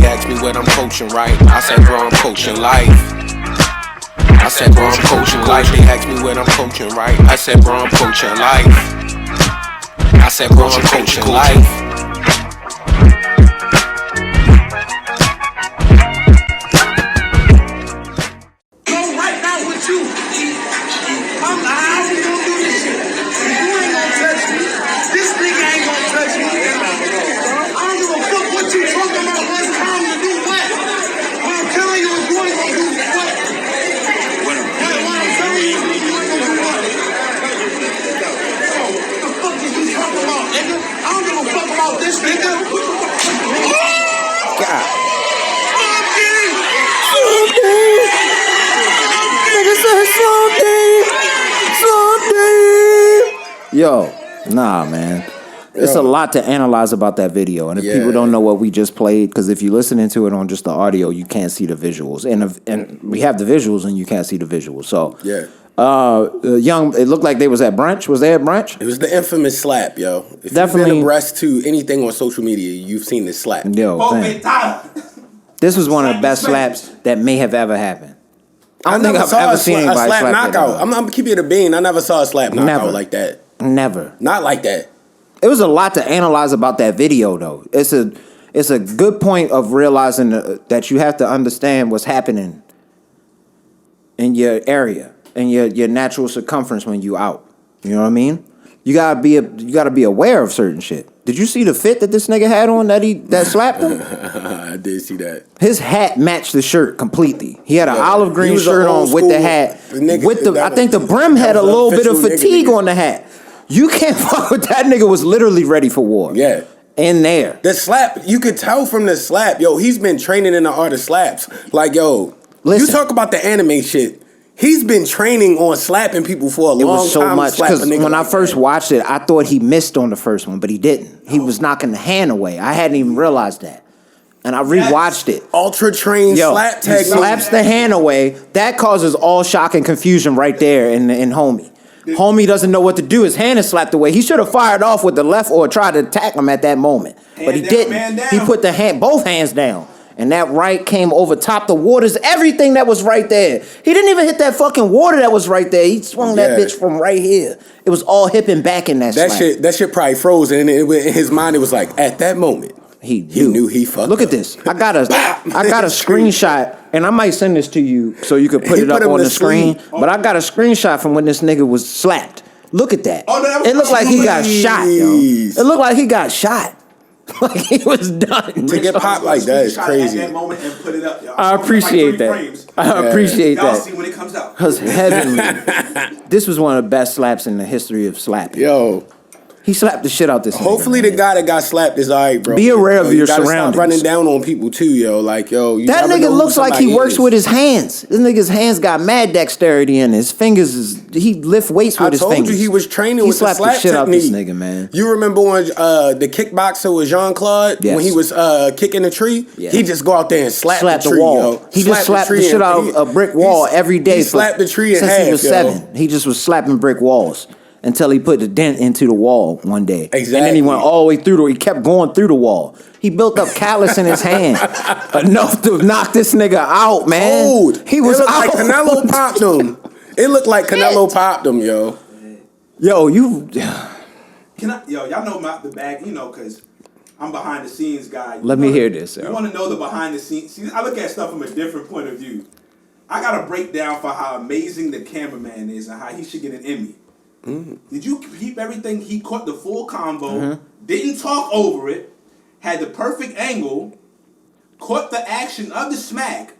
asked me what I'm coaching, right? I said, bro, I'm coaching life. I said, bro, I'm coaching life. They asked me what I'm coaching, right? I said, bro, I'm coaching life. I said, bro, I'm coaching life. Yo, nah, man. It's a lot to analyze about that video. And if people don't know what we just played, because if you're listening to it on just the audio, you can't see the visuals. And we have the visuals and you can't see the visuals. So, it looked like they was at brunch. Was they at brunch? It was the infamous slap, yo. If Definitely. you've been abreast to anything on social media, you've seen this slap. Yo, this was one of the best slaps that may have ever happened. I don't think I've ever seen anybody slap knockout. I'm gonna keep it a bean. I never saw a slap knockout like that. Never. Not like that. It was a lot to analyze about that video, though. It's a good point of realizing that you have to understand what's happening in your area and your natural circumference when you out. You know what I mean? You gotta be aware of certain shit. Did you see the fit that this nigga had on that slapped him? I did see that. His hat matched the shirt completely. He had an olive green shirt on with the hat. I think the brim had a little bit of fatigue on the hat. You can't fuck with that nigga. Was literally ready for war. Yeah. In there. The slap, you could tell from the slap, yo, he's been training in the art of slaps. Like, yo, listen, you talk about the anime shit. He's been training on slapping people for a long time. It was so much, because when I first watched it, I thought he missed on the first one, but he didn't. He was knocking the hand away. I hadn't even realized that. And I rewatched it. Ultra trained slap technique. He slaps the hand away. That causes all shock and confusion right there in Homie. Homie doesn't know what to do. His hand is slapped away. He should have fired off with the left or tried to attack him at that moment. But he didn't. He put both hands down. And that right came over top the waters, everything that was right there. He didn't even hit that fucking water that was right there. He swung that bitch from right here. It was all hip and back in that slap. That shit probably froze. And in his mind, it was like, at that moment, he knew he fucked Look up. at this. I got a screenshot, and I might send this to you so you could put it up on the screen. But I got a screenshot from when this nigga was slapped. Look at that. It looked like he got shot, yo. It looked like he got shot. Like he was done. To get popped like that is crazy. At that moment and put it up, yo. I appreciate that. I appreciate that. Y'all see when it comes out. Because heavenly. This was one of the best slaps in the history of slapping. Yo. He slapped the shit out this nigga. Hopefully the guy that got slapped is all right, bro. Be aware of your surroundings. Stop running down on people too, yo. Like, yo. That nigga looks like he works with his hands. This nigga's hands got mad dexterity in his fingers. He lift weights with his fingers. I told you he was training with the slap the shit technique. Out this nigga, man. You remember when the kickboxer with Jean-Claude? Yes. When he was kicking the tree? Yeah. He just go out there and slap the tree, wall. Yo. He just slapped the shit out of a brick wall every day. He slapped the tree in half, since he was 7. He just was slapping brick walls. Until he put the dent into the wall one day. Exactly. And then he went all the way through he kept going through the wall. He built up callus in his hand. Enough to knock this nigga out, man. Cold. He was out. Like Canelo popped him. It looked like Canelo popped him, yo. Yo, you... y'all know the bag, because I'm behind the scenes guy. Let me hear this, yo. You want to know the behind the scenes? See, I look at stuff from a different point of view. I got a breakdown for how amazing the cameraman is and how he should get an Emmy. Did you keep everything? He caught the full combo, didn't talk over it, had the perfect angle, caught the action of the smack,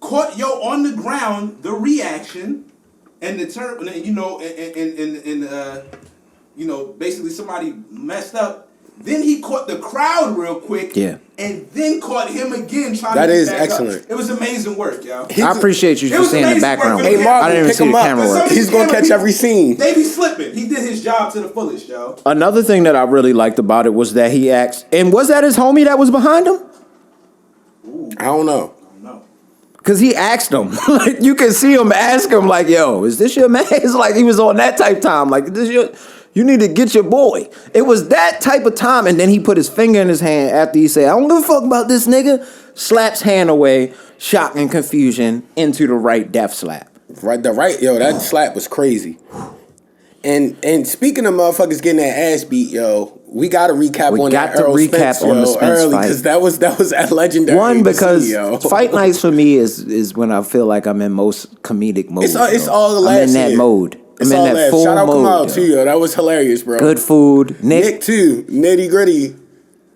caught on the ground the reaction, and the turn, basically somebody messed up. Then he caught the crowd real quick, and then caught him again trying to get back excellent. Up. It was amazing work, yo. I appreciate you just seeing the background. Hey, Mark, I didn't even see the camera work. He's going to catch every scene. They be slipping. He did his job to the fullest, yo. Another thing that I really liked about it was that he asked, and was that his homie that was behind him? Ooh. I don't know. Because he asked him. Like, you can see him ask him, like, yo, is this your man? It's like he was on that type time. Like, this You need to get your boy. It was that type of time, and then he put his finger in his hand after he said, I don't give a fuck about this nigga. Slaps hand away, shock and confusion, into the right death slap. That slap was crazy. And speaking of motherfuckers getting that ass beat, yo, we got to recap on that Earl Spence, on the Spence early, fight. because that was that legendary. One, because yo. fight nights for me is when I feel like I'm in most comedic mode. It's all the last I'm in that year. mode. It's I'm in that full Shout out mode. Kamal too, yo. That was hilarious, bro. Good food. Nick too. Nitty gritty.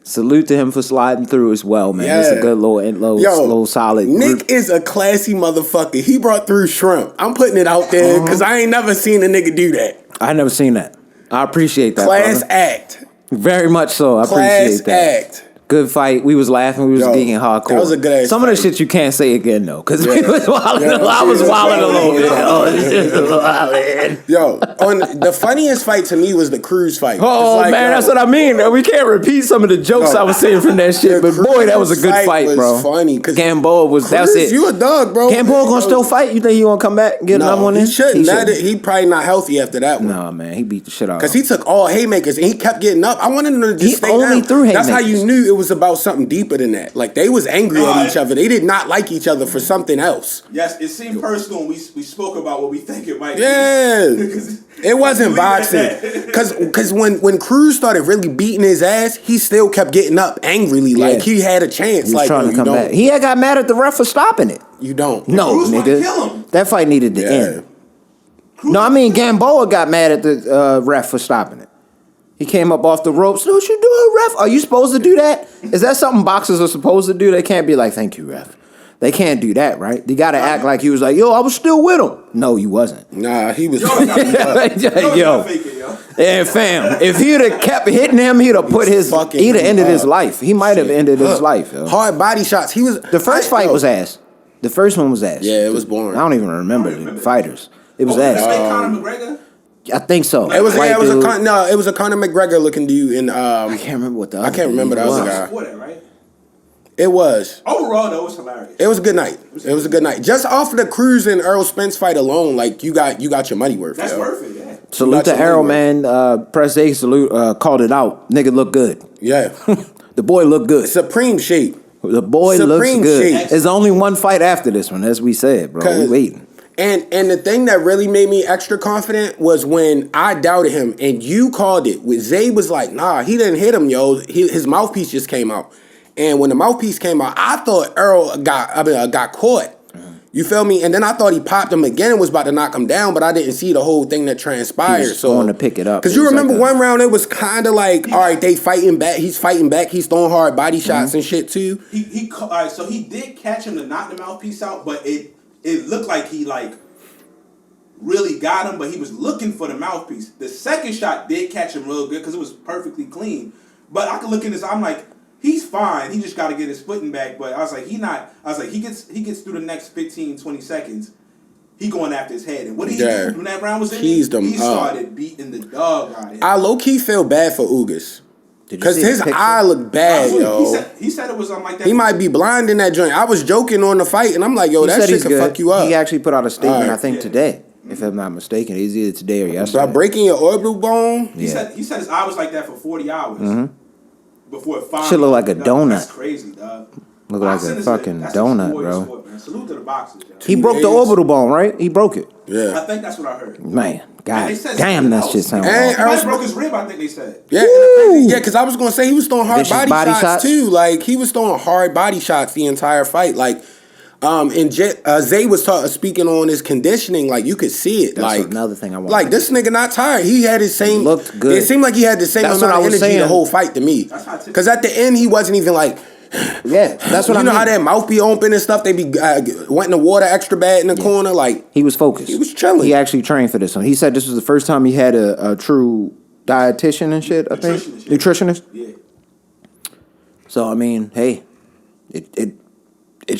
Salute to him for sliding through as well, man. Yeah. It's a good little solid Nick group. is a classy motherfucker. He brought through shrimp. I'm putting it out there because I ain't never seen a nigga do that. I never seen that. I appreciate that. Class brother. act. Very much so. I Class appreciate that. act. Good fight. We was laughing. We was geeking hardcore. That was a good ass Some of the fight. shit you can't say again though, because we was wilding. I was wilding a little bit. Oh, this is wilding. Yo, on the funniest fight to me was the Cruz fight. Oh man, that's what I mean. We can't repeat some of the jokes I was saying from that shit, but boy, that was a good fight, bro. Funny because Gamboa was. That's it. You a dog, bro. Gamboa gonna still fight? You think he gonna come back and get another one in? He shouldn't. He probably not healthy after that one. Nah, man, he beat the shit out. Because he took all haymakers and he kept getting up. I wanted him to just stay only down. threw haymakers. That's how you knew it was about something deeper than that. Like they was angry at each other. They did not like each other for something else. Yes, it seemed personal. We spoke about what we think it might be. Yeah, it wasn't boxing. Because when Cruz started really beating his ass, he still kept getting up angrily. Like he had a chance. He was like trying to come back. He had got mad at the ref for stopping it. You don't. No, Cruz might nigga. kill him. That fight needed to end. No, I mean Gamboa got mad at the ref for stopping it. He came up off the ropes. What you doing, ref? Are you supposed to do that? Is that something boxers are supposed to do? They can't be like, thank you, ref. They can't do that, right? You got to act like he was like, yo, I was still with him. No, you wasn't. Nah, he was. Yo. And fam, if he'd have kept hitting him, he'd have ended his life. He might have ended his life. Yo. Hard body shots. He was. The first fight was ass. The first one was ass. Yeah, it was boring. I don't even remember the fighters. It was ass. Conor McGregor? I think so. It was a Conor McGregor looking dude in I can't remember what the other I can't remember the other guy. That, right? It was. Overall, that was hilarious. It was a good night. It was a good night. Just off of the Cruz and Earl Spence fight alone, like you got your money worth. That's worth it, yeah. Salute to Errol, man. Press A salute called it out. Nigga look good. Yeah. The boy look good. Supreme shape. The boy looks good. There's only one fight after this one, as we said, bro. We waiting. And the thing that really made me extra confident was when I doubted him and you called it. When Zay was like, nah, he didn't hit him, yo. His mouthpiece just came out. And when the mouthpiece came out, I thought Earl got caught. You feel me? And then I thought he popped him again and was about to knock him down, but I didn't see the whole thing that transpired. He was going to pick it up. Because you remember one round, it was kind of like, all right, they fighting back. He's fighting back. He's throwing hard body shots and shit too. All right, so he did catch him to knock the mouthpiece out, but it looked like he really got him, but he was looking for the mouthpiece. The second shot did catch him real good because it was perfectly clean. But I could look in this, I'm like, he's fine. He just got to get his footing back. But I was like, he gets through the next 15, 20 seconds. He going after his head. And what did he do when that round was in? He started beating the dog out of him. I low-key feel bad for Ugas. Because his eye looked bad, yo. He said it was like that. He might be blind in that joint. I was joking on the fight, and I'm like, yo, that shit could fuck you up. He actually put out a statement, I think, today. If I'm not mistaken, it's either today or yesterday. By breaking your orbital bone? He said his eye was like that for 40 hours. Before it finally... Should look like a donut. That's crazy, dog. Look like a fucking donut, bro. Sport, man. Salute to the boxers, yo. He broke the orbital bone, right? He broke it. Yeah. I think that's what I heard. Man, God damn, that shit sounds awful. He broke his rib, I think they said. Yeah, because I was going to say he was throwing hard body shots too. Like, he was throwing hard body shots the entire fight. Like, and Zay was speaking on his conditioning. Like, you could see it. That's like another thing I want. Like, this nigga not tired. He had his same... Looked good. It seemed like he had the same amount of energy the whole fight to me. Because at the end, he wasn't even like... Yeah, that's what I mean. You know how that mouth be open and stuff? They be wanting the water extra bad in the corner. Like, he was focused. He was chilling. He actually trained for this one. He said this was the first time he had a true dietitian and shit, I think. Nutritionist. Yeah. So, I mean, hey, it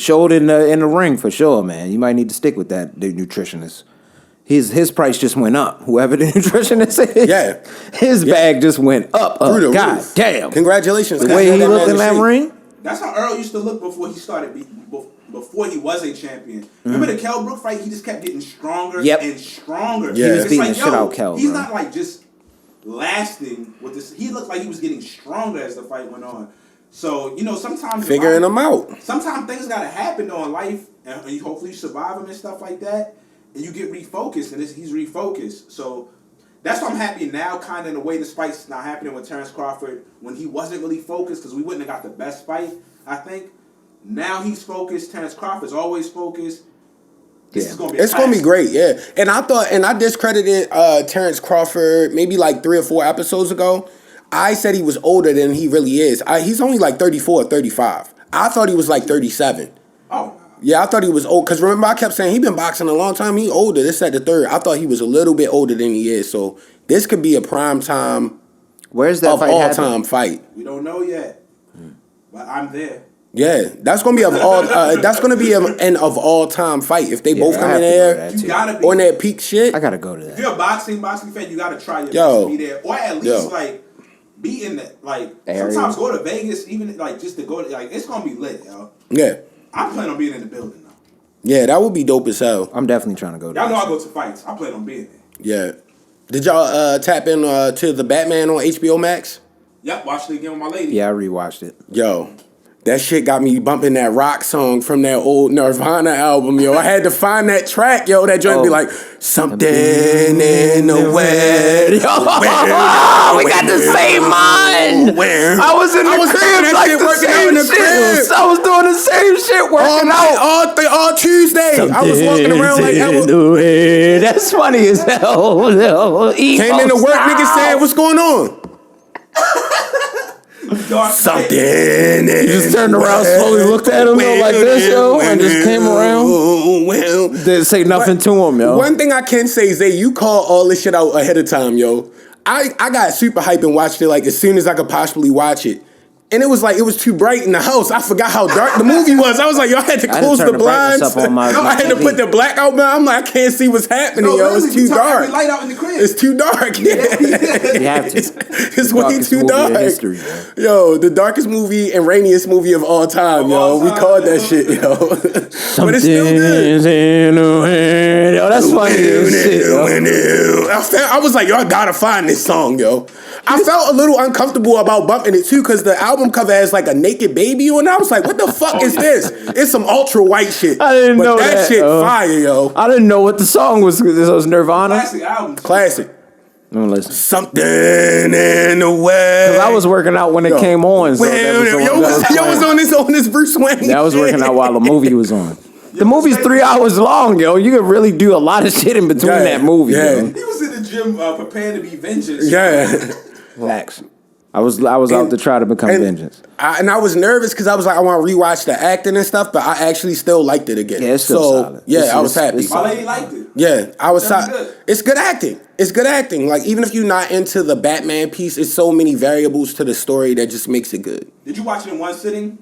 showed in the ring for sure, man. You might need to stick with that, the nutritionist. His price just went up. Whoever the nutritionist is, yeah, his bag just went up. God roof. Damn! Congratulations. The way he looked in that ring. That's how Earl used to look before he started before he was a champion. Remember the Kell Brook fight? He just kept getting stronger and stronger. Yeah. He was beating the shit out of Kell. He's not like just lasting with this. He looked like he was getting stronger as the fight went on. So, you know, sometimes figuring them out. Sometimes things gotta happen though in life, and you hopefully you survive them and stuff like that, and you get refocused, and he's refocused. So that's why I'm happy now, kind of in the way this fight's not happening with Terrence Crawford when he wasn't really focused, because we wouldn't have got the best fight, I think. Now he's focused. Terrence Crawford's always focused. This is gonna be it's gonna be great, yeah. And I discredited Terrence Crawford maybe like 3 or 4 episodes ago. I said he was older than he really is. He's only like 34 or 35. I thought he was like 37. Oh. Yeah, I thought he was old. Because remember, I kept saying he been boxing a long time. He older. This at the third. I thought he was a little bit older than he is. So this could be a prime time, where's that fight all time fight. We don't know yet, but I'm there. Yeah, that's gonna be that's gonna be an of all time fight if they both come in there You gotta be on that peak shit. I gotta go to that. If you're a boxing fan, you gotta try your best to be there, or at least like be in the sometimes go to Vegas, even like just to go to it's gonna be lit, yo. Yeah, I plan on being in the building though. Yeah, that would be dope as hell. I'm definitely trying to go to Y'all that. know I go to fights. I plan on being there. Yeah. Did y'all tap in to the Batman on HBO Max? Yep, watched it again with my lady. Yeah, I rewatched it. Yo, that shit got me bumping that rock song from that old Nirvana album, yo. I had to find that track, yo. That joint be like, something in the way. Yo, we got the same mind. I was in the crib like the same shit. I was doing the same shit working out. All Tuesday. I was walking around like that. That's funny as hell. Came into work, niggas saying, what's going on? Something. You just turned around, slowly looked at him like this, yo, and just came around. Didn't say nothing to him, yo. One thing I can say, Zay, you call all this shit out ahead of time, yo. I got super hype and watched it like as soon as I could possibly watch it. And it was too bright in the house. I forgot how dark the movie was. I was like, yo, I had to close the blinds. I had to put the blackout, man. I'm like, I can't see what's happening, yo. It's too dark. Light out in the crib. It's too dark. You have to. It's way too dark. History, yo, the darkest movie and rainiest movie of all time, yo. We called that shit, yo. But it's still good. Yo, that's funny as shit, yo. I was like, yo, I gotta find this song, yo. I felt a little uncomfortable about bumping it too, because the album cover has like a naked baby on it. I was like, what the fuck is this? It's some ultra white shit. I didn't know that shit fire, yo. I didn't know what the song was. This was Nirvana. Classic album. Classic. I'm gonna listen. Something in the way. Because I was working out when it came on. So yo was on this Bruce Wayne. That was working out while the movie was on. The movie's 3 hours long, yo. You could really do a lot of shit in between that movie, yo. He was in the gym preparing to be vengeance. Yeah. Relax. I was out to try to become vengeance. I was nervous because I was like, I want to rewatch the acting and stuff, but I actually still liked it again. Yeah, it's still solid. Yeah, I was happy. My lady liked it. Yeah, I was solid. It's good acting. It's good acting. Like, even if you're not into the Batman piece, it's so many variables to the story that just makes it good. Did you watch it in one sitting?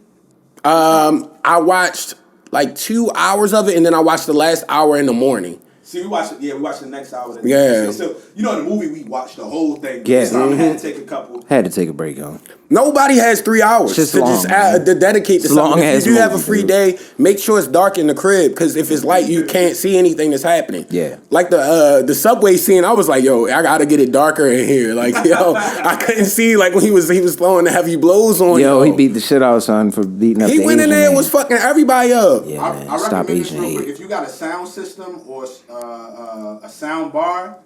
I watched like 2 hours of it, and then I watched the last hour in the morning. See, we watched it. Yeah, we watched the next hour. Yeah. So, you know, in the movie, we watched the whole thing. Yeah. This time, I had to take a couple. Had to take a break, yo. Nobody has 3 hours to dedicate to something. If you do have a free day, make sure it's dark in the crib, because if it's light, you can't see anything that's happening. Yeah. Like the subway scene, I was like, yo, I gotta get it darker in here. Like, yo, I couldn't see like when he was throwing the heavy blows on. Yo, he beat the shit out of son for beating up. He went in there and was fucking everybody up. Yeah, man. I Stop recommend Asian this real quick. hate. If you got a sound system or a sound bar,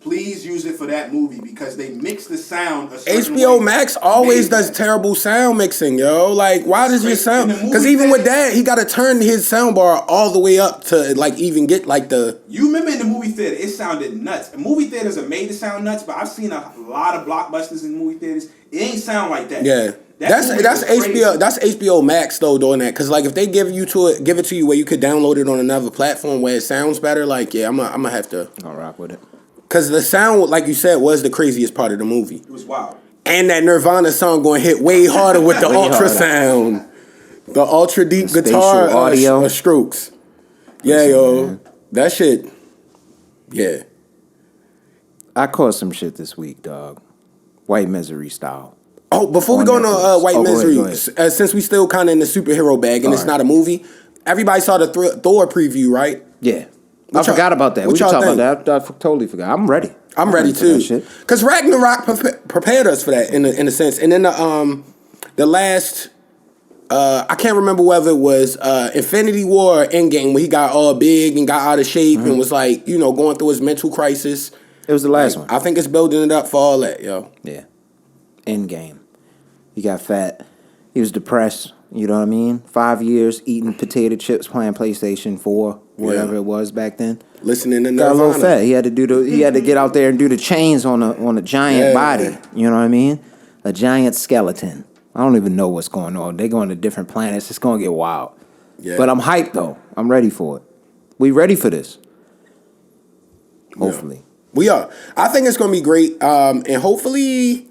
please use it for that movie, because they mix the sound a certain HBO way. Max always does terrible sound mixing, yo. Like, why does your sound? Because even with that, he got to turn his sound bar all the way up to like even get like the. You remember in the movie theater, it sounded nuts. Movie theaters are made to sound nuts, but I've seen a lot of blockbusters in movie theaters. It ain't sound like that. Yeah. That's HBO. That's HBO Max though doing that, because like if they give it to you where you could download it on another platform where it sounds better, like I'm gonna have to. I'll rock with it. Because the sound, like you said, was the craziest part of the movie. It was wild. And that Nirvana song going to hit way harder with the ultrasound. The ultra deep guitar audio strokes. Yeah, yo. Man. That shit. Yeah. I caught some shit this week, dog. White Misery style. Oh, before we go into White Misery, since we still kind of in the superhero bag and it's not a movie, everybody saw the Thor preview, right? Yeah. I forgot about that. We can talk about that. I totally forgot. I'm ready. I'm ready too. Because Ragnarok prepared us for that in a sense. And then the last, I can't remember whether it was Infinity War or Endgame when he got all big and got out of shape and was like, going through his mental crisis. It was the last one. I think it's building it up for all that, yo. Yeah. Endgame. He got fat. He was depressed. You know what I mean? 5 years eating potato chips, playing PlayStation 4, whatever it was back then. Listening to Got Nirvana. a little fat. He had to get out there and do the chains on a giant body. You know what I mean? A giant skeleton. I don't even know what's going on. They're going to different planets. It's going to get wild. Yeah. But I'm hyped though. I'm ready for it. We ready for this. Hopefully. Yeah. We are. I think it's going to be great. And hopefully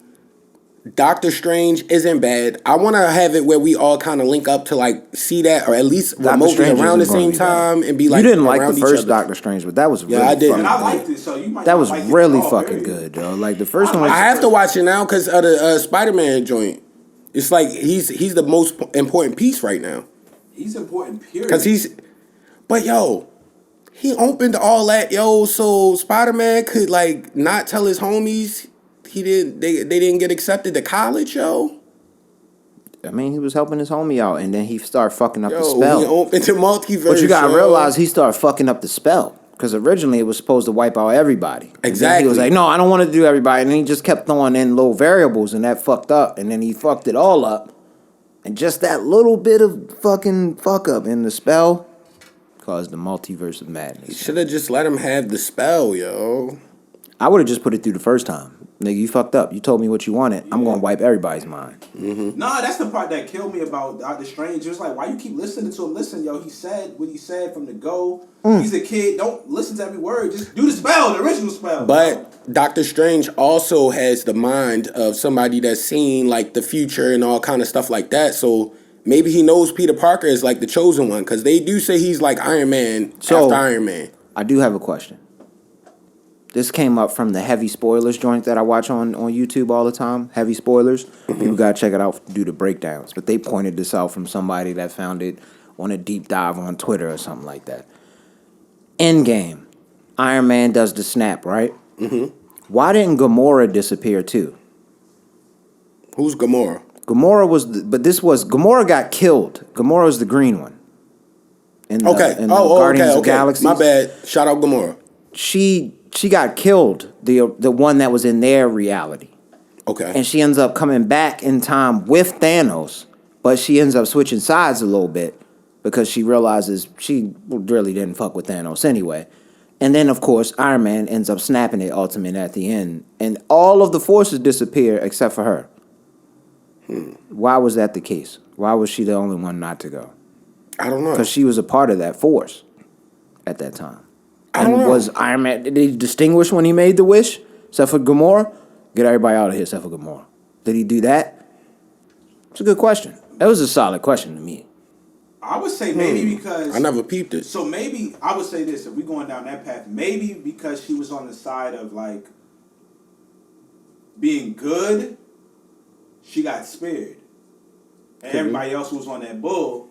Doctor Strange isn't bad. I want to have it where we all kind of link up to like see that or at least remotely around the same time and be like. You didn't like the first Doctor Strange, but that was really I did. And I liked it, so you might. That was like really fucking good, though. Like the first one. I have to watch it now because of the Spider-Man joint. It's like he's the most important piece right now. He's important, period. Because but yo, he opened all that, yo, so Spider-Man could like not tell his homies they didn't get accepted to college, yo. I mean, he was helping his homie out, and then he started fucking up the spell. He opened the multiverse. But you gotta realize he started fucking up the spell. Because originally it was supposed to wipe out everybody. Exactly. He was like, no, I don't want to do everybody. And then he just kept throwing in little variables, and that fucked up. And then he fucked it all up. And just that little bit of fucking fuck up in the spell caused the multiverse of madness. You should have just let him have the spell, yo. I would have just put it through the first time. Nigga, you fucked up. You told me what you wanted. I'm going to wipe everybody's mind. Mm-hmm. Nah, that's the part that killed me about Doctor Strange. It was like, why you keep listening to him? Listen, yo, he said what he said from the go. He's a kid. Don't listen to every word. Just do the spell, the original spell. But Doctor Strange also has the mind of somebody that's seen like the future and all kind of stuff like that. So maybe he knows Peter Parker is like the chosen one because they do say he's like Iron Man after Iron Man. I do have a question. This came up from the heavy spoilers joint that I watch on YouTube all the time. Heavy spoilers. People got to check it out, do the breakdowns. But they pointed this out from somebody that found it on a deep dive on Twitter or something like that. Endgame. Iron Man does the snap, right? Mm-hmm. Why didn't Gamora disappear too? Who's Gamora? Gamora Gamora got killed. Gamora was the green one. In the Guardians of the Galaxy. My bad. Shout out Gamora. She got killed, the one that was in their reality. Okay. And she ends up coming back in time with Thanos, but she ends up switching sides a little bit because she realizes she really didn't fuck with Thanos anyway. And then, of course, Iron Man ends up snapping it ultimate at the end. And all of the forces disappear except for her. Why was that the case? Why was she the only one not to go? I don't know. Because she was a part of that force at that time. And was Iron Man, did he distinguish when he made the wish? Except for Gamora? Get everybody out of here except for Gamora. Did he do that? It's a good question. That was a solid question to me. I would say maybe because... I never peeped it. So maybe, I would say this, if we're going down that path, maybe because she was on the side of, like, being good, she got spared. And everybody else who was on that bull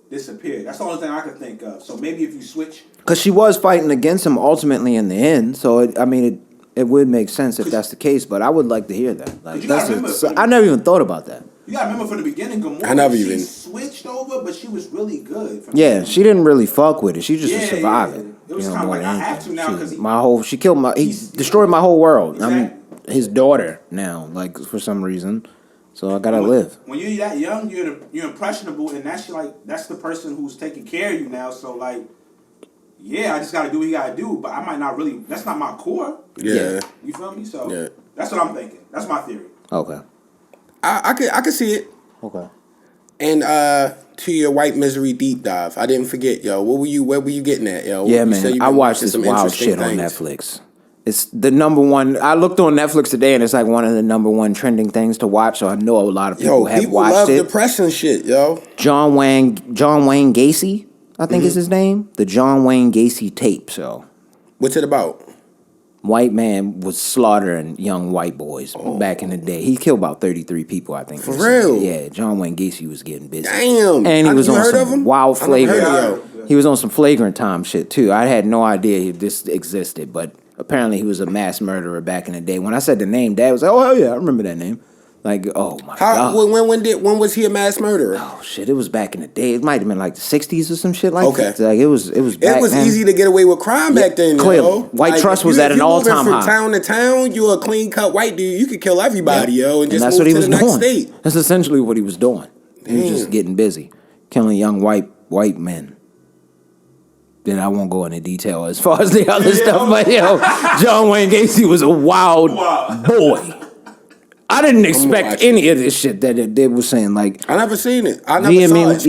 disappeared. That's the only thing I could think of. So maybe if you switch... Because she was fighting against him ultimately in the end, so it would make sense if that's the case. But I would like to hear that. Like I never even thought about that. You gotta remember from the beginning, Gamora. She switched over, but she was really good. She didn't really fuck with it. She just was surviving. It was kind of like I have to now because he destroyed my whole world. Exactly. I'm his daughter now, like for some reason. So I gotta live. When you're that young, you're impressionable, and that's the person who's taking care of you now. So like. Yeah, I just gotta do what you gotta do, but I might not really. That's not my core. Yeah, you feel me? So that's what I'm thinking. That's my theory. Okay, I could see it. Okay, and to your white misery deep dive, I didn't forget, yo. Where were you getting at, yo? Yeah, man, I watched this wild shit on Netflix. It's the number one. I looked on Netflix today, and it's like one of the number one trending things to watch. So I know a lot of people have watched it. People love depression shit, yo. John Wayne Gacy. I think is his name. The John Wayne Gacy Tapes. So, what's it about? White man was slaughtering young white boys back in the day. He killed about 33 people, I think. For real? Yeah, John Wayne Gacy was getting busy. Damn. And he was on some wild flagrant. He was on some flagrant time shit too. I had no idea this existed, but Apparently, he was a mass murderer back in the day. When I said the name, Dad was like, "Oh hell yeah, I remember that name." Like, oh my god. When was he a mass murderer? Oh shit, it was back in the day. It might have been like the 60s or some shit like Okay. that. Like it was back It was then. easy to get away with crime back then. Clearly. Yo. White trust was at an all-time From high. town to town, you a clean cut white dude. You could kill everybody, yo, and just that's move what he to was the next doing. state. That's essentially what he was doing. He was just getting busy, killing young white men. Then I won't go into detail as far as the other stuff, but yo, John Wayne Gacy was a wild boy. I didn't expect any of this shit that they were saying. Like, I never seen it. I never saw it.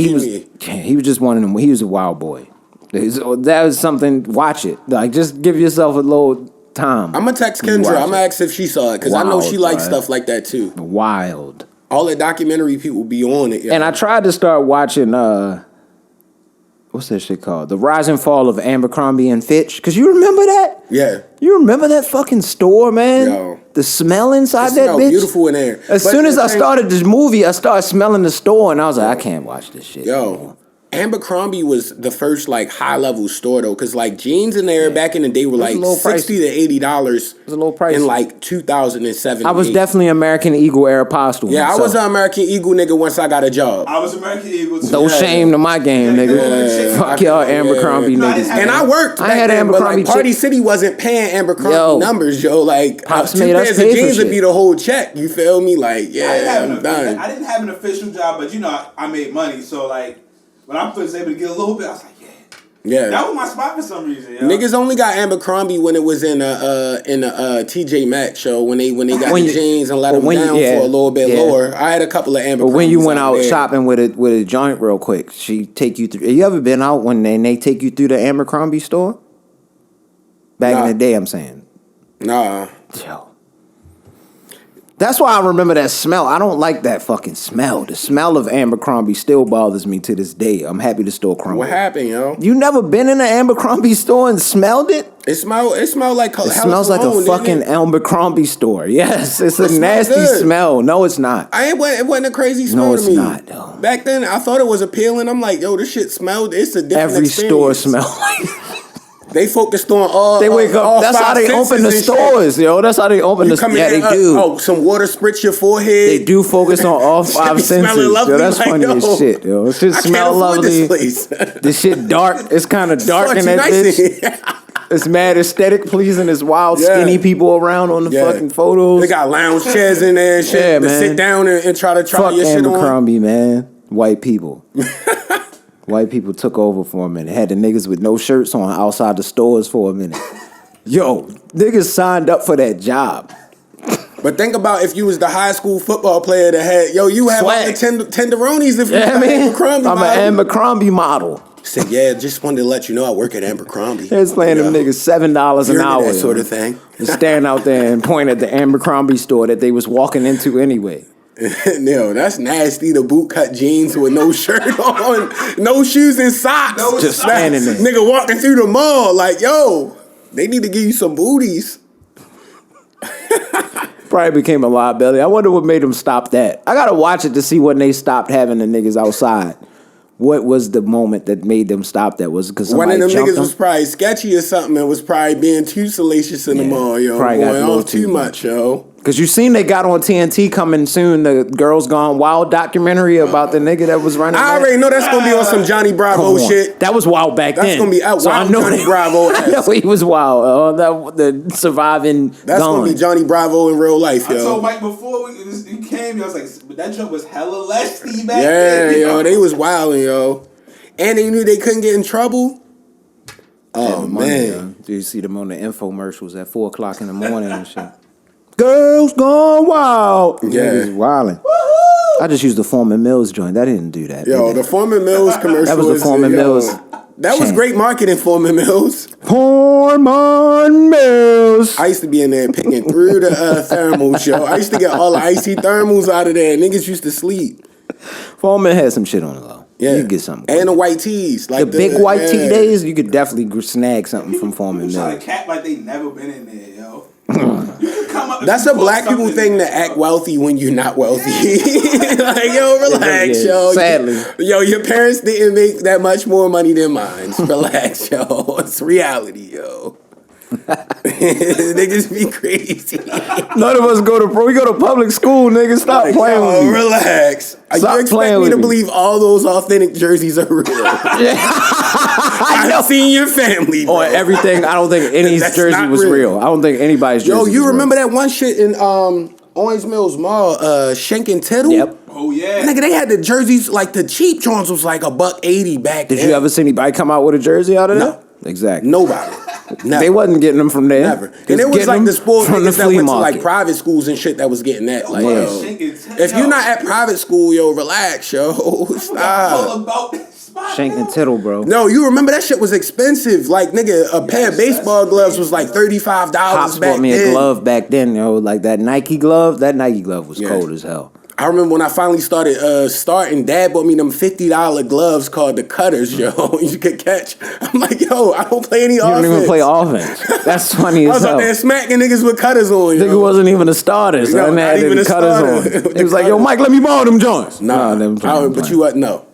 he was just one of them. He was a wild boy. That was something. Watch it. Like, just give yourself a little time. I'm gonna text Kendra. I'm gonna ask if she saw it because I know she likes stuff like that too. Wild. All the documentary people be on it. Yo. And I tried to start watching. What's that shit called? The Rise and Fall of Abercrombie and Fitch. Because you remember that? Yeah. You remember that fucking store, man? Yo. The smell inside It that smelled bitch? beautiful in there. As soon as I started this movie, I started smelling the store, and I was like, I can't watch this shit. Yo. Abercrombie was the first like high level store though, because like jeans in there back in the day were like $60 to $80. It was a little pricey. In like 2007. I was definitely American Eagle Aeropostale. Yeah, I was an American Eagle nigga once I got a job. I was American Eagle too. No shame to my game, nigga. Fuck y'all Abercrombie niggas. And I worked. I had then, Abercrombie. But like, Party City wasn't paying Abercrombie numbers, yo. Like, Pops 2 made us pairs pay of for jeans would shit. be the whole check. You feel me? Like, yeah, I'm done. I didn't have an official job, but you know, I made money. So like, when I was able to get a little bit, I was like, yeah. That was my spot for some reason. Yo. Niggas only got Abercrombie when it was in a TJ Maxx show when they got the jeans and let them down for a little bit lower. I had a couple of Abercrombie. But when you went out shopping with a joint real quick, she take you through. You ever been out when they take you through the Abercrombie store? Back in the day, I'm saying. Nah. Yo. That's why I remember that smell. I don't like that fucking smell. The smell of Abercrombie still bothers me to this day. I'm happy the store crumbled. What happened, yo? You never been in an Abercrombie store and smelled it? It smelled like it smells like a fucking Abercrombie store. Yes, it's a nasty smell. No, it's not. It wasn't a crazy smell to me. No, it's not, though. Back then, I thought it was appealing. I'm like, yo, this shit smelled. It's a different Every experience. store smells like They focused on all. They wake up. That's how they open the stores, yo. That's how they open the stores. Yeah, they do. Oh, some water spritz your forehead. They do focus on all 5 senses. Yo, that's like, funny as shit, yo. It shit smell lovely. This shit dark. It's kind of dark in that bitch. It's mad aesthetic pleasing. It's wild skinny people around on the fucking photos. They got lounge chairs in there and shit. Yeah, to man. sit down and try your shit on. Abercrombie, man. White people. White people took over for a minute. Had the niggas with no shirts on outside the stores for a minute. Yo, niggas signed up for that job. But think about if you was the high school football player that had, you have all the tenderonis if you Yeah, got Abercrombie I'm an Abercrombie model. Said, just wanted to let you know I work at Abercrombie. They was playing them niggas $7 an hour. That sort of thing. And stand out there and point at the Abercrombie store that they was walking into anyway. No, that's nasty. The boot cut jeans with no shirt on, no shoes and socks. Just standing there. Nigga walking through the mall like, yo, they need to give you some booties. Probably became a liability. I wonder what made them stop that. I gotta watch it to see when they stopped having the niggas outside. What was the moment that made them stop that? Was it because somebody one of them jumped niggas them? was probably sketchy or something and was probably being too salacious in the mall, yo. Probably got Going a little on too much, yo. Because you seen they got on TNT coming soon, the Girls Gone Wild documentary about the nigga that was running. I already know that's going to be on some Johnny Bravo shit. That was wild back then. That's going to be out so wild I know Johnny Bravo. I know he was wild. The surviving That's going to be Johnny Bravo in real life, yo. I told Mike before you came, I was like, but that joke was hella lesty back then. Yeah, yo, they was wilding, yo. And they knew they couldn't get in trouble. Oh, man. Do you see them on the infomercials at 4 o'clock in the morning and shit? Girls Gone Wild. Yeah. Niggas wilding. I just used the Foreman Mills joint. That didn't do that. Yo, the Foreman Mills commercial. That was the Foreman Mills. That was great marketing, Foreman Mills. Foreman Mills. I used to be in there picking through the thermals, yo. I used to get all the icy thermals out of there. Niggas used to sleep. Foreman had some shit on the low. Yeah. You could get something. And the white tees. Like the big white tee days, you could definitely snag something from Foreman People trying Mills. to cap like they never been in there, yo. That's a black people thing to act wealthy when you're not wealthy. Like, yo, relax, yo. Sadly. Yo, your parents didn't make that much more money than mine. Relax, yo. It's reality, yo. Niggas be crazy. None of us go to we go to public school, nigga. Stop Like, playing with me. Relax. Stop You expect playing me with to me. believe all those authentic jerseys are real? I've seen your family, bro. Or everything. I don't think any That's jersey not was real. real. I don't think anybody's jersey Yo, was you real. remember that one shit in Orange Mills Mall, Shank and Tittle? Yep. Oh yeah. Nigga, they had the jerseys, like the cheap joints was like $180 back then. Did you ever see anybody come out with a jersey out of No. that? Exactly. Nobody. Never. They wasn't getting them from there. Never. Just And it was getting like them the spoiled from the niggas that flea went to market. like private schools and shit that was getting that. Like, Yeah. yo, if you're not at private school, yo, relax, yo. Stop. All about that spot. Shank and Tittle, bro. No, you remember that shit was expensive. Like, nigga, a pair of baseball gloves was like $35 Pops back bought me then. a glove back then, yo, like that Nike glove. That Nike glove was Yeah. cold as hell. I remember when I finally started starting, Dad bought me them $50 gloves called the Cutters, yo. You could catch. I'm like, yo, I don't play any You offense. don't even play offense. That's funny I as was hell. out there smacking niggas with cutters on, yo. Nigga wasn't even a starter, so No, they not had even the a cutters starter. on. He was like, yo, Mike, let me borrow them joints. Nah, them but you what? No,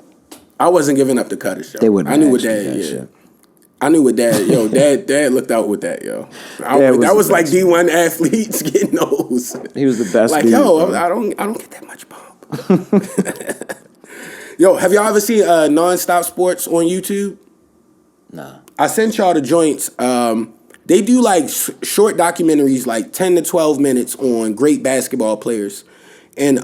I wasn't giving up the cutters, yo. They wouldn't I knew what ask you Dad. that Yeah, shit. I knew what Dad. Yo, Dad looked out with that, yo. Dad was That the was like best. D1 athletes getting those. He was the best Like, dude, yo, bro. I don't get that much bump. Yo, have y'all ever seen Nonstop Sports on YouTube? Nah. I sent y'all the joints. They do like short documentaries, like 10 to 12 minutes on great basketball players, and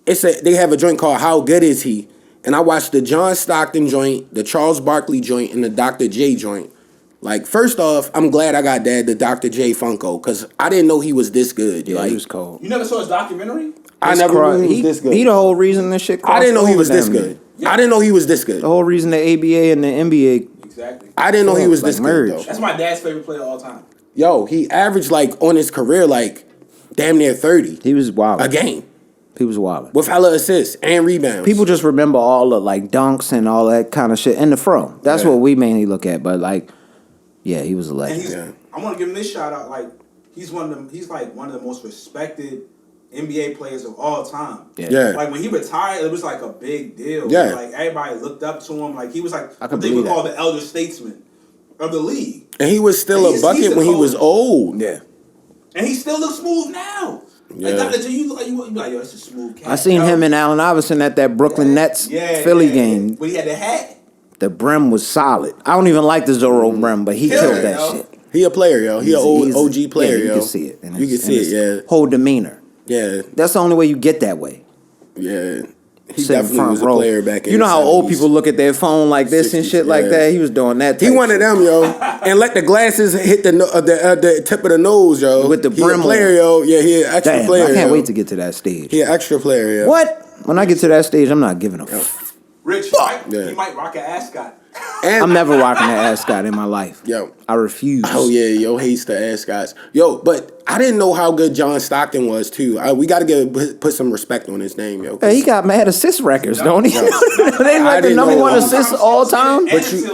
they have a joint called "How Good Is He?" And I watched the John Stockton joint, the Charles Barkley joint, and the Dr. J joint. Like, first off, I'm glad I got Dad the Dr. J Funko because I didn't know he was this good. Yeah, like, he was cold. You never saw his documentary? I never knew he was this good. He the whole reason this shit. I didn't know he crossed was over this damn good. near. I didn't know he was this good. The whole reason the ABA and the NBA. Exactly. I didn't know he was Like this good, merged. though. That's my dad's favorite player of all time. Yo, he averaged, like, on his career, like, damn near 30 He was wild. a game He was wild. with hella assists and rebounds. People just remember all the like dunks and all that kind of shit and the fro. That's Yeah. what we mainly look at. But like, yeah, he was a And legend. he's, Yeah. I want to give him this shout out. Like, he's like one of the most respected NBA players of all time. Yeah. Like when he retired, it was like a big deal. Yeah. Like everybody looked up to him. Like he was like I what can they believe would that. call the elder statesman of the league. And he was still He's a bucket a when he coach. was old. Yeah. And he still looks smooth now. Yeah. Like Dr. J, you look like you be like, yo, it's a smooth cat. I seen him and Allen Iverson at that Brooklyn Nets Philly game. When he had the hat. The brim was solid. I don't even like the Zorro brim, but he Kill killed it, that yo. shit. He a player, yo. He an old He's- OG player, yeah, yo. you can see it. in You his- can see in his it, yeah. Whole demeanor. Yeah, That's the only way you get that way. yeah. He Sit in definitely front was a row. player back in You know the how old 70s. people look at their phone like this and 60s, shit like yeah. that? He was doing that. He type one of shit. them, yo, and let the glasses hit the tip of the nose, yo. With the he brim a player, on. yo. Yeah, he an extra Damn, player. I can't yo. wait to get to that stage. He an extra player, yo. What? When I get to that stage, I'm not giving a f. Rich, Yeah. he might rock an ascot. And I'm never rocking an ascot in my life. Yo. I refuse. Oh yeah, yo hates the ascots. Yo, but I didn't know how good John Stockton was too. We got to put some respect on his name, yo. Hey, he got mad assist records, don't he? They I like the didn't number know. one assist all time.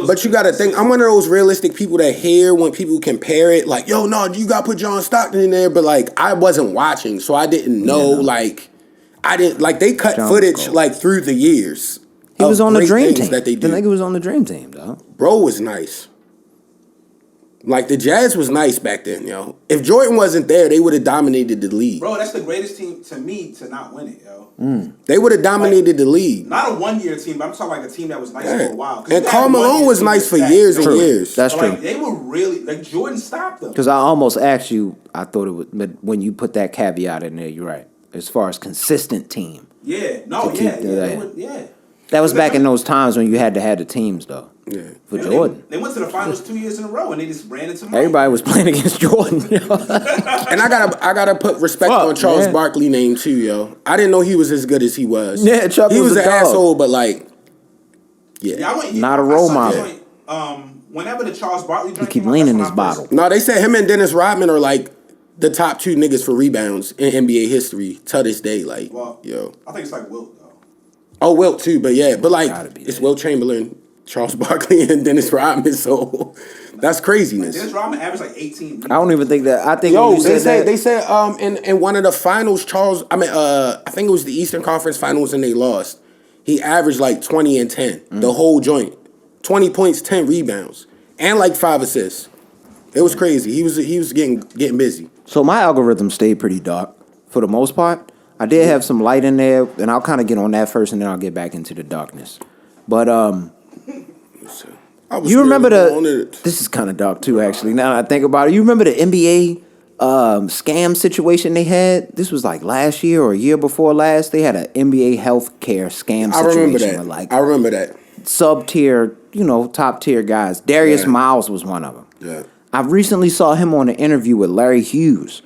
But you got to think, I'm one of those realistic people that hear when people compare it, like, yo, no, you got to put John Stockton in there. But like, I wasn't watching, so I didn't know. Yeah, no. Like, I didn't like they cut John was footage cold. like through the years. He was of on the great dream things team. that they The do. nigga was on the dream team, dog. Bro was nice. Like the Jazz was nice back then, yo. If Jordan wasn't there, they would have dominated the league. Bro, that's the greatest team to me to not win it, yo. They would have dominated the league. Not a 1 year team, but I'm talking like a team that was nice Yeah. for a while. 'Cause And you Karl had one Malone year was team nice for that's years and stacked. years. That's But, true. like, they were really like Jordan stopped them. Because I almost asked you, I thought it would, but when you put that caveat in there, you're right. As far as consistent team, Yeah, no, To yeah, keep the- they would, yeah. that was back in those times when you had to have the teams, though. Yeah. For They- Jordan, They went to the finals 2 years in a row and they just ran into Mike. everybody was playing against Jordan. And I gotta put respect Fuck, on Charles man. Barkley name too, yo. I didn't know he was as good as he was. Yeah, Chuck he was was a an dog. asshole, but like, yeah. Yeah, I went, Not a I role saw the model. joint, whenever the Charles Barkley joint keep came out, leaning that's his when I first- bottle. No, they said him and Dennis Rodman are like the top two niggas for rebounds in NBA history to this day. Like, Well, yo. I think it's like Wilt though. Oh, Wilt too, but yeah, but like Gotta be it's that. Wilt Chamberlain, Charles Barkley, and Dennis Rodman. So that's craziness. Dennis Rodman averaged like 18. I don't even think that. I think Yo, when you they said that, said in one of the finals, I think it was the Eastern Conference Finals and they lost. He averaged like 20 and 10 the whole joint, 20 points, 10 rebounds, and like 5 assists. It was crazy. He was getting busy. So my algorithm stayed pretty dark for the most part. I did have some light in there, and I'll kind of get on that first, and then I'll get back into the darkness. But you remember this is kind of dark too, actually. Now that I think about it, you remember the NBA scam situation they had? This was like last year or a year before last. They had an NBA healthcare scam situation. I remember that. Like I remember that. Sub-tier, top tier guys. Darius Miles was one of them. Yeah. I recently saw him on an interview with Larry Hughes.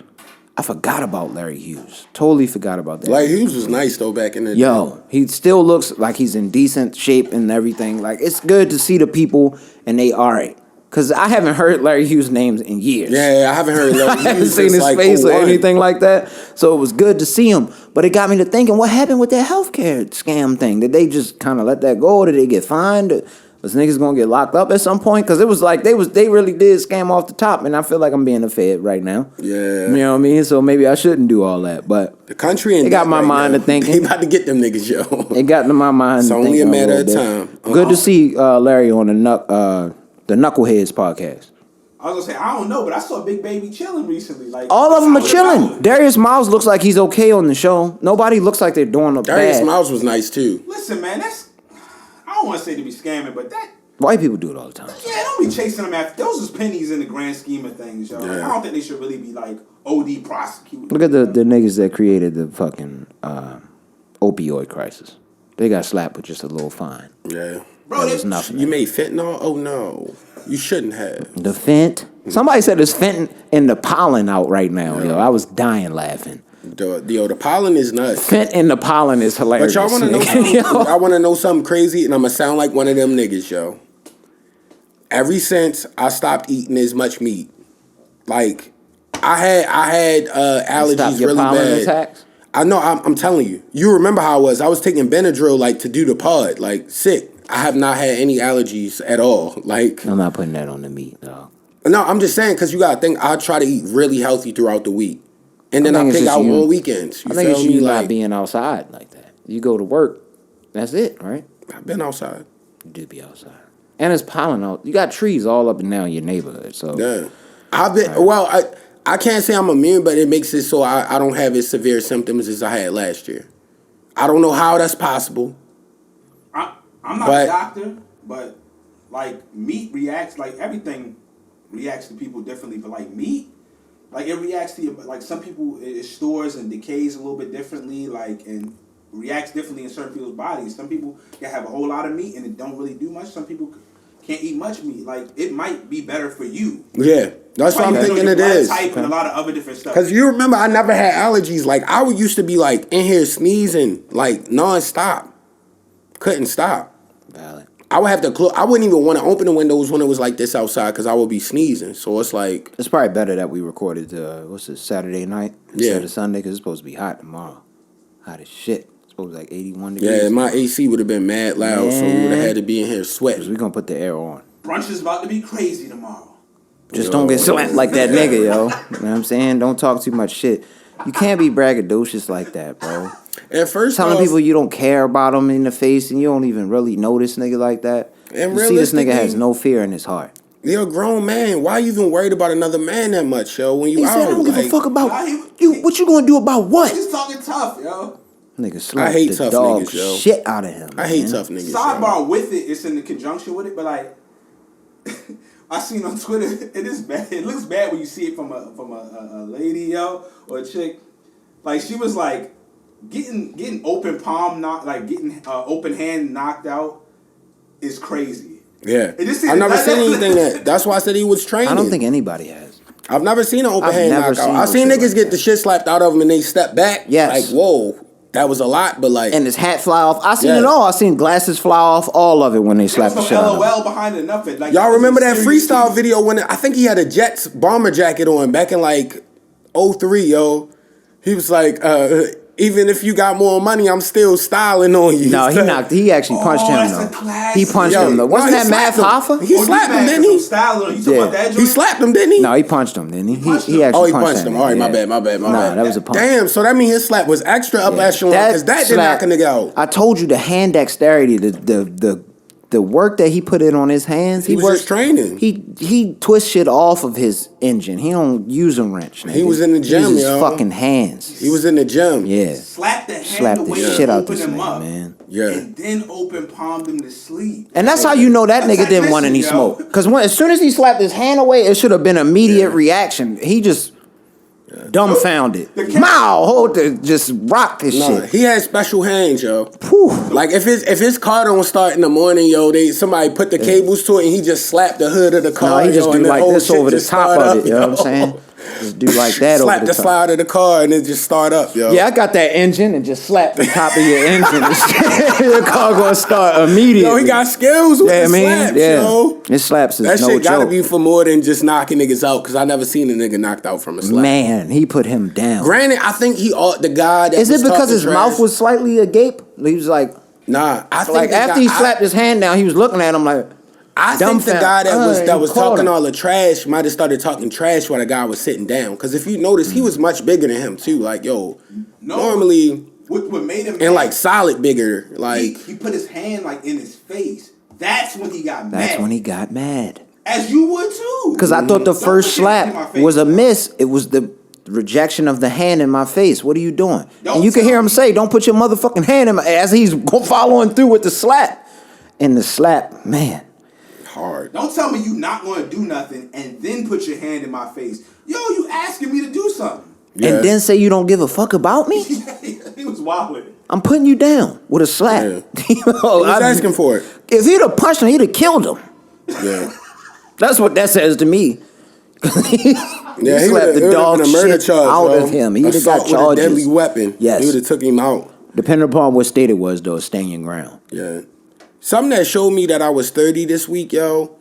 I forgot about Larry Hughes. Totally forgot about that. Larry Hughes was nice though back in the day. Yo, he still looks like he's in decent shape and everything. Like, it's good to see the people and they all right. Because I haven't heard Larry Hughes' names in years. Yeah, I haven't heard Larry Hughes. I haven't seen his face or anything like that. So it was good to see him. But it got me to thinking, what happened with that healthcare scam thing? Did they just kind of let that go? Or did they get fined? Was niggas gonna get locked up at some point? Because it was like they really did scam off the top, and I feel like I'm being a fed right now. Yeah, you know what I mean. So maybe I shouldn't do all that. But the country and it got my mind to thinking. They about to get them niggas, yo. It got to my mind. It's only a matter of time. Good to see Larry on the Knuckleheads podcast. I was gonna say I don't know, but I saw Big Baby chilling recently. Like all of them are chilling. Darius Miles looks like he's okay on the show. Nobody looks like they're doing a bad. Darius Miles was nice too. Listen, man, I don't want to say to be scamming, but that white people do it all the time. Yeah, don't be chasing them after. Those is pennies in the grand scheme of things, yo. Yeah. I don't think they should really be like OD prosecuted. Look at the niggas that created the fucking opioid crisis. They got slapped with just a little fine. Yeah. Bro, that was nothing. You made fentanyl? Oh no. You shouldn't have. The fent. Somebody said there's fent in the pollen out right now, yo. I was dying laughing. The pollen is nuts. Fent in the pollen is hilarious. But y'all want to know something? I want to know something crazy, and I'm gonna sound like one of them niggas, yo. Ever since I stopped eating as much meat, like I had allergies really bad. Attacks? I know. I'm telling you. You remember how I was? I was taking Benadryl like to do the pod, like sick. I have not had any allergies at all. Like I'm not putting that on the meat, though. No, I'm just saying because you gotta think. I try to eat really healthy throughout the week, and then I pick out on weekends. I think it's you not being outside like that. You go to work, that's it, right? I've been outside. You do be outside, and it's pollen out. You got trees all up and down your neighborhood, so yeah. I've been I can't say I'm immune, but it makes it so I don't have as severe symptoms as I had last year. I don't know how that's possible. I'm not a doctor, but like meat reacts, like everything reacts to people differently. But like meat, like it reacts to you. Like some people, it stores and decays a little bit differently. Like and reacts differently in certain people's bodies. Some people can have a whole lot of meat and it don't really do much. Some people can't eat much meat. Like it might be better for you. Yeah, that's what I'm thinking it is. Type and a lot of other different stuff. Because you remember, I never had allergies. Like I used to be like in here sneezing like nonstop, couldn't stop. Valid. I would have to close. I wouldn't even want to open the windows when it was like this outside because I would be sneezing. So it's like it's probably better that we recorded Saturday night instead of Sunday because it's supposed to be hot tomorrow. Hot as shit. It's supposed to be like 81 degrees. Yeah, my AC would have been mad loud, so we would have had to be in here sweating. We're gonna put the air on. Brunch is about to be crazy tomorrow. Just don't get slapped like that nigga, yo. You know what I'm saying? Don't talk too much shit. You can't be braggadocious like that, bro. At first, telling people you don't care about them in the face and you don't even really know this nigga like that. And you see this nigga has no fear in his heart. You're a grown man. Why you even worried about another man that much, yo? When you he out, said, I don't give a fuck about you. What you gonna do about what? He's talking tough, yo. Nigga slapped the tough dog niggas, yo. shit out of him. I hate tough niggas. Sidebar with it, it's in the conjunction with it, but like I seen on Twitter, it is bad. It looks bad when you see it from a lady, yo, or a chick. Like she was like getting open palm knocked, like getting open hand knocked out is crazy. Yeah, I've never seen anything that. That's why I said he was training. I don't think anybody has. I've never seen an open hand knockout. I've seen niggas get the shit slapped out of them and they step back. Yes, like whoa. That was a lot, but like... And his hat fly off. I seen it all. I seen glasses fly off. All of it when they slapped the shit out of him. LOL behind it, nothing. Like, y'all remember that freestyle video when... I think he had a Jets bomber jacket on back in like 03, yo. He was like, even if you got more money, I'm still styling on you. No, he actually punched him, though. He punched him, though. Wasn't that Math Hoffa? He slapped him, didn't he? He slapped him, didn't he? No, he punched him, didn't he? He actually punched him. All right, my bad. Nah, that was a punch. Damn, so that means his slap was extra up echelon because that did knock a nigga out. I told you the hand dexterity, the the work that he put in on his hands, He was just training. He twists shit off of his engine. He don't use a wrench. Nigga. He was in the gym, he uses yo. fucking hands. He was in the gym. Yeah. Slap the hand Slap the away shit and out open this him nigga, up. man. Yeah. And then open palmed him to sleep. And that's how you know that That's nigga didn't want any technician, yo. smoke. Because as soon as he slapped his hand away, it should have been immediate reaction. He just dumbfounded. Just rocked his Nah, shit. he had special hands, yo. Whew. Like if his car don't start in the morning, yo, somebody put the cables to it and he just slapped the hood of the car. No, he just yo, do and like whole this shit over the just top start of up, it. You know what I'm yo. saying? Just do like that Slap over the the top. slide of the car and it just start up, yo. Yeah, I got that engine and just slap the top of your engine. Your car gonna start immediately. Yo, he got skills with yeah, the slaps, yo. His slaps is That no shit gotta joke. be for more than just knocking niggas out, because I never seen a nigga knocked out from a slap. Man, he put him down. Granted, I think the guy that Is was it because talking his trash- mouth was slightly agape? He was like, Nah, I think like the after guy- he slapped his hand down, he was looking at him like, I think the dumbfounded. guy that You was caught talking him. all the trash might have started talking trash while the guy was sitting down. Because if you notice, he was much bigger than him too. Like, yo, normally What made him and mad, like solid bigger. Like, he put his hand like in his face. That's when he got mad. that's when he got mad. As you would too. Because I thought the Don't first put your hand in my slap face. was a miss. It was the rejection of the hand in my face. What are you doing? Don't And you can tell hear him me. say, "Don't put your motherfucking hand in my," as he's following through with the slap. And the slap, man. hard. Don't tell me you not going to do nothing and then put your hand in my face. Yo, you asking me to do something. Yeah. And then say you don't give a fuck about me? He was wilding. I'm putting you down with a slap. Yeah. You know, He was asking for it. If he'd have punched him, he'd have killed him. Yeah. That's what that says to me. He Yeah, slapped the dog been a murder shit charge, out bro. of him. He'd have Assault got with a charges. deadly weapon. Yes. He would have took him out. Depending upon what state it was, though, stand your ground. Yeah. Something that showed me that I was 30 this week, yo.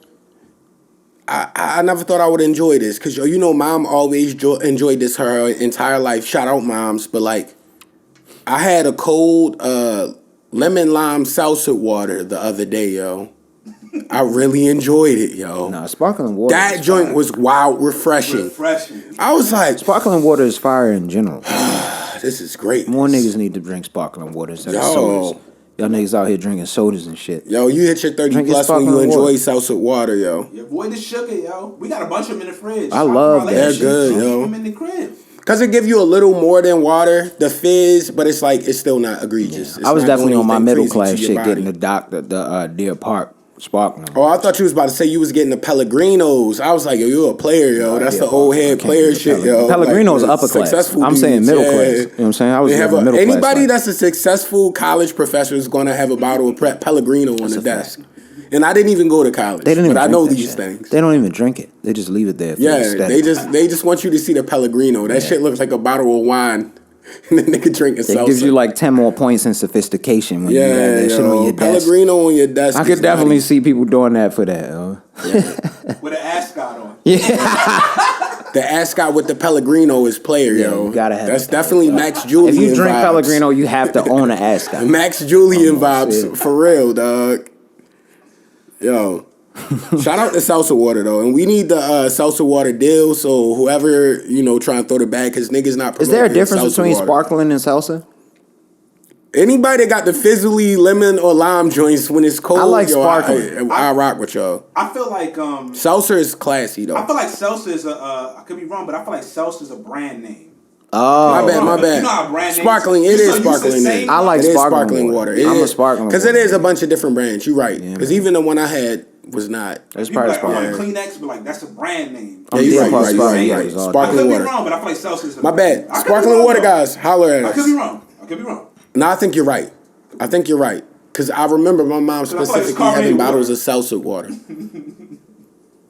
I never thought I would enjoy this. Because, yo, you know, mom always enjoyed this her entire life. Shout out moms. But, like, I had a cold lemon lime salsa water the other day, yo. I really enjoyed it, yo. Nah, sparkling water. That is joint fire. was wild, refreshing. Refreshing. I was like, Sparkling water is fire in general. this is great. More niggas need to drink sparkling water instead of Yo. sodas. Y'all niggas out here drinking sodas and shit. Yo, you hit your 30 Drink your plus when you sparkling enjoy water. salsa water, yo. You avoid the sugar, yo. We got a bunch of them in the fridge. I love that. They're good, Don't yo. Keep them in the crib. Because it give you a little more than water, the fizz, but it's like, it's still not egregious. It's I was not definitely doing on my anything middle crazy class to your shit, body. getting the Deer Park sparkling. Oh, I thought you was about to say you was getting the Pellegrinos. I was like, yo, you a player, yo. That's yeah, the old I head can't player do the shit, yo. Pellegrino's Like, upper class. successful I'm saying dudes, middle yeah. class. You know what I'm saying? I was They have in middle class. anybody like- that's a successful college professor is going to have a bottle of Pellegrino on the a desk. And I didn't even go to college, They didn't even but I drink know that these shit. things. They don't even drink it. They just leave it there. For the Yeah, aesthetic. they just want you to see the Pellegrino. That shit looks like a bottle of wine, and then they could drink and It salsa. gives you like 10 more points in sophistication when you have yeah, that shit on your desk. Pellegrino on your desk. I is could definitely nutty. see people doing that for that. With an ascot on. The ascot with the Pellegrino is player, Yeah, yo. you gotta have That's the definitely Max Julian. If you drink vibes. Pellegrino, you have to own an ascot. Max Julian Almost, vibes yeah. for real, dog. Yo, shout out to salsa water though, and we need the salsa water deal. So whoever try and throw the bag, cause niggas not. Is there a promoting difference salsa between water. sparkling and salsa? Anybody that got the fizzly lemon or lime joints when it's cold? I like sparkling. I rock with y'all. I feel like Salsa is classy though. I feel like Celsa is I could be wrong, but I feel like Celsa is a brand name. Oh, My bad. You know how brand names- Sparkling, it you is so used to sparkling. saying- name. I like It is sparkling water. I'm a sparkling because it water. is a bunch of different brands. You're right. Yeah, Because man. even the one I had was not. It's People probably like, oh, sparkling. Kleenex, but like that's a brand name. Yeah, I'm you're Deer right. Park You're sparkling right. water is all I Sparkling could be water. wrong, but I feel like Celsa is a My bad. I could be Sparkling wrong, water though. guys, holler at I us. could be wrong. I could be wrong. No, I think you're right. Because I remember my mom I feel like it's specifically carbonated having water. bottles of salsa water.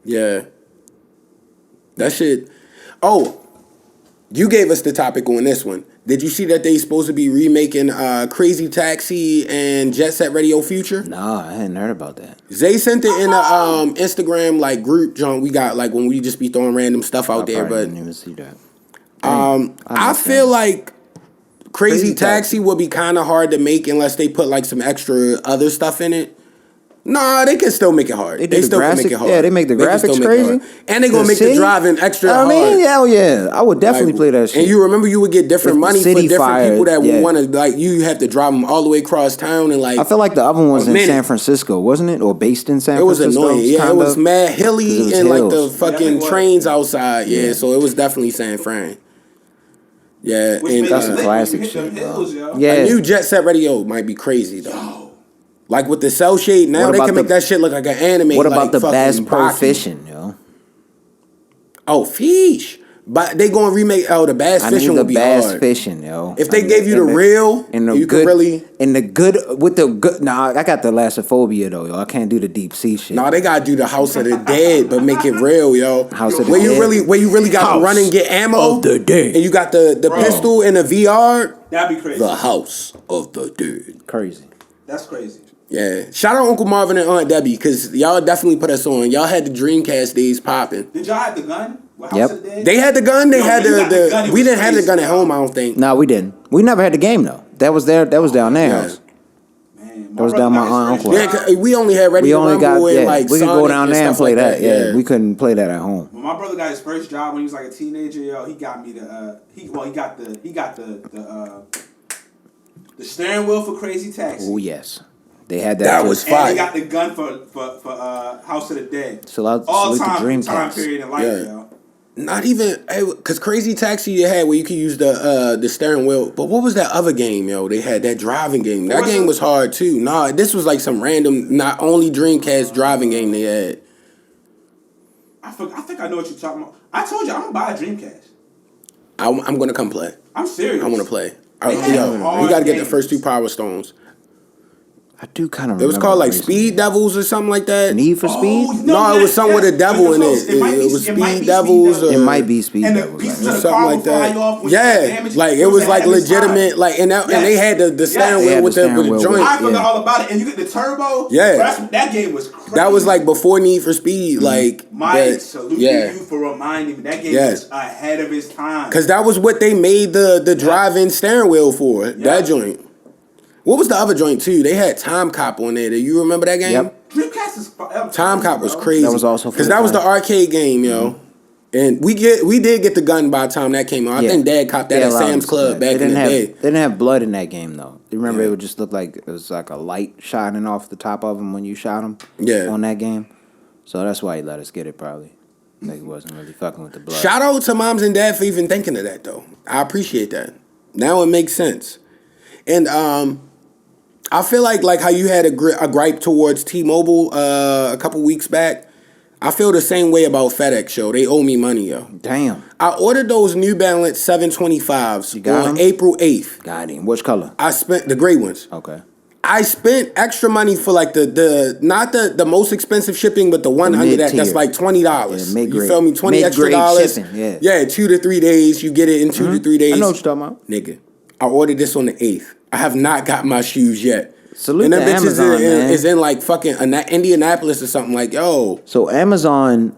Yeah. That shit. Oh, you gave us the topic on this one. Did you see that they supposed to be remaking Crazy Taxi and Jet Set Radio Future? Nah, I hadn't heard about that. Zay sent it in a Instagram like group, John. We got like when we just be throwing random stuff out I there, probably but didn't even see that. I feel like Crazy Crazy Taxi would be kind of hard to make unless they put like some extra other stuff in it. Nah, they can still make it hard. They still can make it hard. Yeah, they make the graphics crazy. And they gonna make the driving extra hard. I mean, hell yeah. I would definitely play that shit. And you remember you would get different money for different people that would want to, like, you have to drive them all the way across town and, like, I feel like the other one was in San Francisco, wasn't it? Or based in San Francisco? It was annoying. Yeah, it was mad hilly and, like, the fucking trains outside. Yeah, so it was definitely San Fran. Yeah, Which and that's some classic shit. Yeah, a new Jet Set Radio might be crazy though. Like with the cell shade, now they can make that shit look like an anime. What about like the Bass Pro Baki. Fishing, yo? Oh, fish. But they gonna remake. Oh, the Bass Fishing would be Bass hard. Fishing, yo. If they gave you the real, and you could really. And the good with the good. Nah, I got the thalassophobia though, yo. I can't do the deep sea shit. Nah, they gotta do the House of the Dead, but make it real, yo. House of the where Dead. you really got to run and get ammo. Of the Dead. And you got the pistol and the VR. That'd be crazy. The House of the Dead. Crazy. That's crazy. Yeah. Shout out Uncle Marvin and Aunt Debbie, because y'all definitely put us on. Y'all had the Dreamcast days popping. Did y'all have the gun? Yep. They had the gun. They had the gun. We didn't have the gun at home, I don't think. No, we didn't. We never had the game though. That was down their house. Man, That was down my aunt and uncle. Yeah, we only had Ready to Rumble and like we could go down there and play that. Yeah, we couldn't play that at home. When my brother got his first job when he was like a teenager, yo, he got me the he got the steering wheel for Crazy Taxi. Oh yes, they had that. That was And fire. he got the gun for House of the Dead. So all time period in life, yo. Not even, because Crazy Taxi you had where you could use the steering wheel. But what was that other game, yo? They had that driving game. That game was hard too. Nah, this was like some random, not only Dreamcast driving game they had. I think I know what you're talking about. I told you I'm gonna buy a Dreamcast. I'm gonna come play. I'm serious. I want to play. They had We gotta get the games. first 2 Power Stones. I do kind of. It was called like Speed Devils or something like that. Need for Speed. No, it was something with a devil in it. It was Speed Devils. It might be Speed and Devils. Something like that. Yeah, like it was like legitimate. Like and they had the steering wheel with the joint. I forgot all about it. And you get the turbo. Yeah, that game was crazy. That was like before Need for Speed. Like Mike, salute you for reminding me that game was ahead of its time. Because that was what they made the drive-in steering wheel for. That joint. What was the other joint too? They had Time Cop on there. Do you remember that game? Yep. Dreamcast is forever. Time Cop was crazy. That was also because that was the arcade game, yo. Mm-hmm. And we did get the gun by the time that came out. I think Dad copped that at Sam's Club back in the day. They didn't have blood in that game though. You remember it would just look like it was like a light shining off the top of him when you shot him. Yeah. On that game, so that's why he let us get it probably. Like he wasn't really fucking with the blood. Shout out to moms and dad for even thinking of that though. I appreciate that. Now it makes sense. And I feel like how you had a gripe towards T-Mobile a couple weeks back. I feel the same way about FedEx, yo. They owe me money, yo. Damn. I ordered those New Balance 725s on them? April 8th. Got him. Which color? I spent the gray ones. Okay. I spent extra money for like the not the most expensive shipping, but the one under that's like $20. Yeah, you feel me? $20 extra dollars. Shipping, yeah. Yeah, 2 to 3 days. You get it in 2 to 3 days. I know what you're talking about. Nigga, I ordered this on the 8th. I have not got my shoes yet. Salute and to that bitch Amazon, man. is in like fucking Indianapolis or something. Like, yo. So Amazon,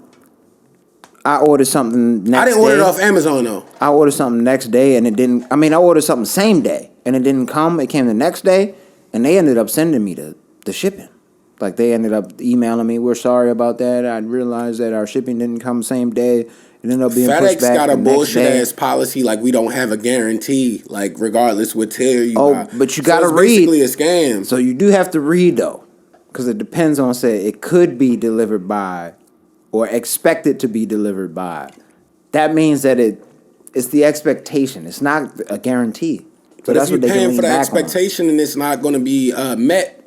I ordered something next day. I didn't order it off Amazon though. I ordered something next day and it didn't. I mean, I ordered something same day and it didn't come. It came the next day and they ended up sending me the shipping. Like they ended up emailing me, we're sorry about that. I realized that our shipping didn't come same day. It ended up being pushed FedEx back got a the next bullshit day. ass policy like we don't have a guarantee. Like regardless what tier you buy. But you gotta it's read. Basically a scam. So you do have to read though, because it depends on say it could be delivered by, or expected to be delivered by. That means that it's the expectation. It's not a guarantee. So But that's if you're what they can paying lean for the back expectation and it's not going to be met,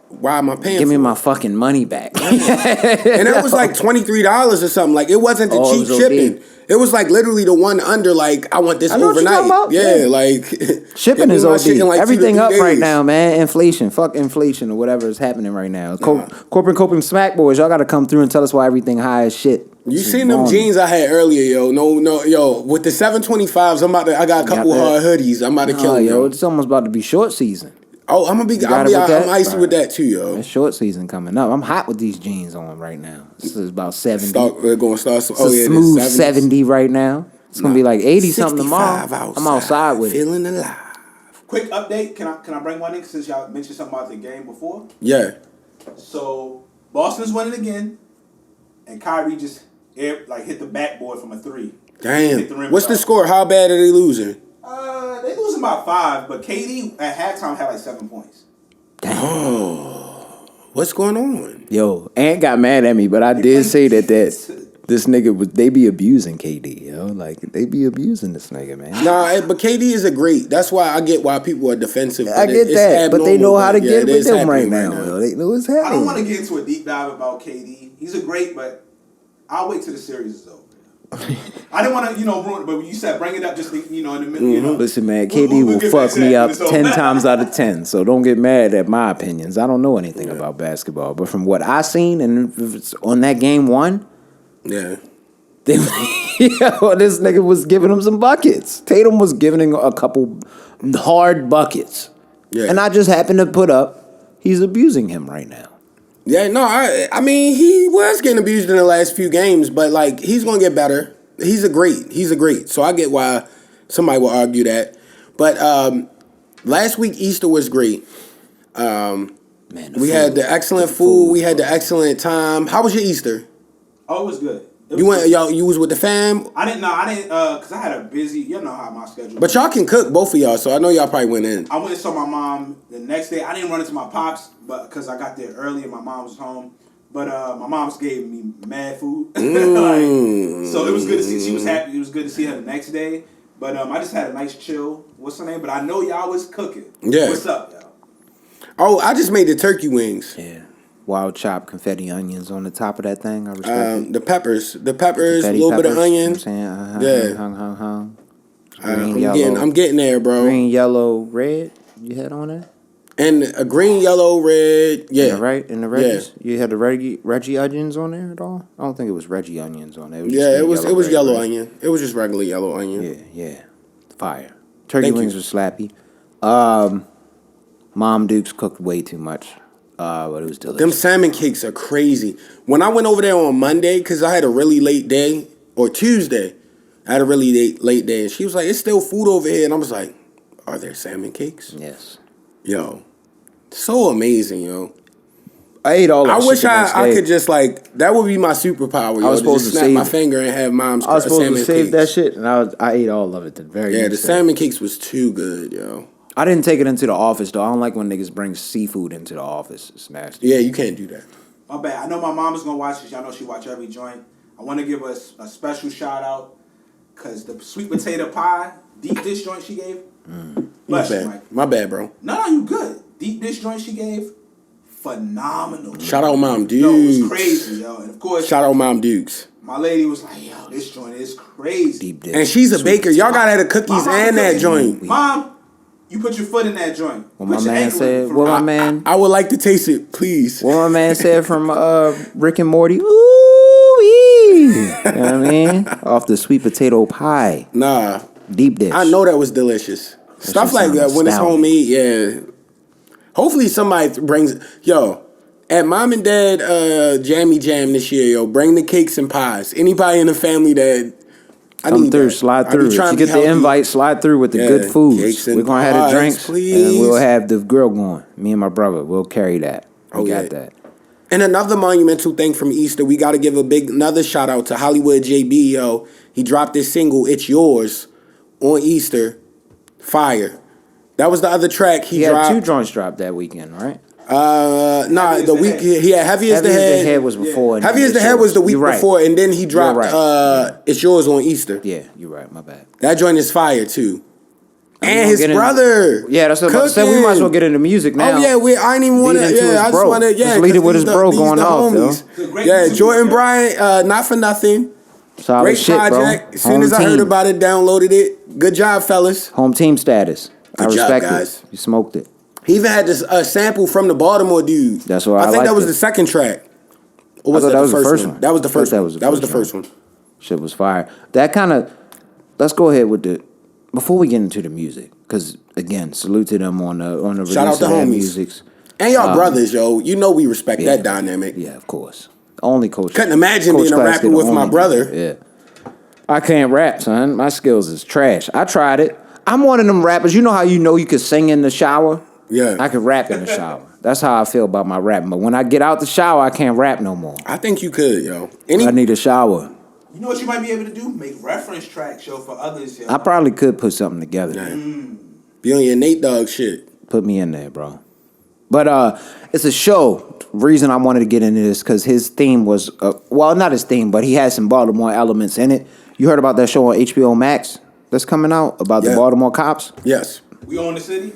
why am I paying? Give me for my it? fucking money back. And that was like $23 or something. Like it wasn't the cheap It was shipping. OD. It was like literally the one under. Like I want this I know what you're overnight. talking about. Yeah, like Shipping is my OD. shit in like 2 to 3 Everything up days. right now, man. Inflation. Fuck inflation or whatever is happening right now. Corporate coping smack boys, y'all got to come through and tell us why everything high as shit. You seen them jeans I had earlier, yo? No, yo. With the 725s, I got a couple hard hoodies. I'm about to kill them. Yo, it's almost about to be short season. Oh, I'm icy with that too, yo. It's short season coming up. I'm hot with these jeans on right now. This is about 70. We're going to start some. It's a smooth 70 right now. It's gonna be like 80 something tomorrow. Outside, I'm outside with feeling alive. Quick update. Can I bring one in since y'all mentioned something about the game before? Yeah. So Boston's winning again, and Kyrie just hit the backboard from a 3. Damn. Hit the rim What's the shot. score? How bad are they losing? They losing by 5, but KD at halftime had like 7 points. Oh, what's going on? Yo, Ant got mad at me, but I did say that this nigga they be abusing KD, yo. Like they be abusing this nigga, man. Nah, but KD is a great. That's why I get why people are defensive. I get that, but they know how to get with him right now. now. They know what's happening. I don't want to get into a deep dive about KD. He's a great, but I'll wait till the series is over. I didn't want to, ruin it, but when you said bring it up, just think, in the middle, Listen, man, KD will fuck me up 10 times out of 10, so don't get mad at my opinions. I don't know anything about basketball, but from what I seen, and if it's on that game 1, Yeah. this nigga was giving him some buckets. Tatum was giving him a couple hard buckets. Yeah. And I just happened to put up, he's abusing him right now. Yeah, no, I mean, he was getting abused in the last few games, but, like, he's going to get better. He's a great. So I get why somebody will argue that. But last week, Easter was great. Man, we had the excellent food. We had the excellent time. How was your Easter? Oh, it was good. You was with the fam? I didn't, because I had a busy, you know how my schedule But y'all can cook, both of y'all, so I know y'all probably went in. I went and saw my mom the next day. I didn't run into my pops, but because I got there early and my mom was home. But my mom's gave me mad food. So it was good to see. She was happy. It was good to see her the next day. But I just had a nice chill. What's her name? But I know y'all was cooking. Yeah. What's up, y'all? Oh, I just made the turkey wings. Yeah. Wild chopped confetti onions on the top of that thing. I respect it. The peppers, a Confetti little bit of peppers, onion. You know what I'm saying? Yeah. Hung. I'm getting there, bro. Green, yellow, red. You had on there? And a green, yellow, red. Yeah. Right? And the Reggies? You had the Reggie onions on there at all? I don't think it was Reggie onions on there. It was yellow onion. It was just regular yellow onion. Yeah. Fire. Turkey Thank wings you. were slappy. Mom Dukes cooked way too much. But it was delicious. Them salmon cakes are crazy. When I went over there on Monday, because I had a really late day, or Tuesday, I had a really late day, and she was like, it's still food over here. And I was like, are there salmon cakes? Yes. Yo, so amazing, yo. I ate all of I that wish shit the next I day. could just, like, that would be my superpower, yo. I was supposed just to snap save my finger and have mom's I was supposed salmon to save cakes. that shit, and I ate all of it the very Yeah, next the day. salmon cakes was too good, yo. I didn't take it into the office, though. I don't like when niggas bring seafood into the office. It's nasty. Yeah, you can't do that. My bad. I know my mom is going to watch this. Y'all know she watch every joint. I want to give us a special shout out because the sweet potato pie, deep dish joint she gave. Bless you, Mike. My bad, bro. No, you good. Deep dish joint she gave, phenomenal. Shout out Mom Dukes. Yo, it was crazy, yo. And of course, Shout out Mom Dukes. my lady was like, yo, this joint is crazy. Deep dish. And she's a baker. Y'all gotta have the cookies My mom and that cooking. joint. Mom, you put your foot in that joint. What Put my your man ankle said, in what my for- man, I would like to taste it, please. what my man said from Rick and Morty. Ooh-wee. You know what I mean? Off the sweet potato pie. Nah, Deep dish. I know that was delicious. Stuff shit like sound that when it's astounding. homemade, yeah. Hopefully somebody brings, yo, at Mom and Dad Jammy Jam this year, yo, bring the cakes and pies. Anybody in the family that I Come need through, that. slide I be through. If trying you to be get the healthy. invite, slide through with the Yeah, good foods. cakes and We're going to have the pies, drinks, please. and we'll have the grill going. Me and my brother, we'll carry that. We got yeah. that. And another monumental thing from Easter, we got to give another shout out to Hollywood JB, yo. He dropped this single, It's Yours, on Easter. Fire. That was the other track he He had dropped. 2 joints dropped that weekend, right? Nah, Heavy as the the week Head. he had Heavy as the Head. was before. and Heavy then as the It's Head was the Yours. week You're right. before, and then he dropped right. It's Yours on Easter. Yeah, you're right. My bad. That joint is fire too. And gonna his get in- brother. Yeah, that's what I said. We might as well get into music now. Oh yeah, I ain't even want to. Lead into his Yeah, I just bro. want to. Yeah, Let's lead it 'cause with his these bro the going off, homies. It's a great Yeah, music Jordan video. Bryant, Not For Nothing. Solid Great shit, project. bro. As soon Home as I heard team. about it, downloaded it. Good job, fellas. Home team status. I Good job, respect guys. it. You smoked it. He even had this sample from the Baltimore dude. That's what I think that liked was it. the second track. Or was I thought that that was the first one? That was the I first thought one. That was the first one. Shit was fire. That kind of. Let's go ahead with the. Before we get into the music, because again, salute to them on the release Shout out of to that homies. musics. And y'all brothers, yo. You know we respect Yeah. that dynamic. Yeah, of course. Only coach. Couldn't imagine Coach being a Class rapper get with my only- brother. Yeah. I can't rap, son. My skills is trash. I tried it. I'm one of them rappers. You know how you can sing in the shower? Yeah. I can rap in the shower. That's how I feel about my rapping. But when I get out the shower, I can't rap no more. I think you could, yo. I need a shower. You know what you might be able to do? Make reference tracks, yo, for others, yo. I probably could put something together. Yeah. Be on your Nate Dogg shit. Put me in there, bro. But it's a show. Reason I wanted to get into this because his theme was, well, not his theme, but he had some Baltimore elements in it. You heard about that show on HBO Max that's coming out about the Baltimore cops? Yes. We own the city?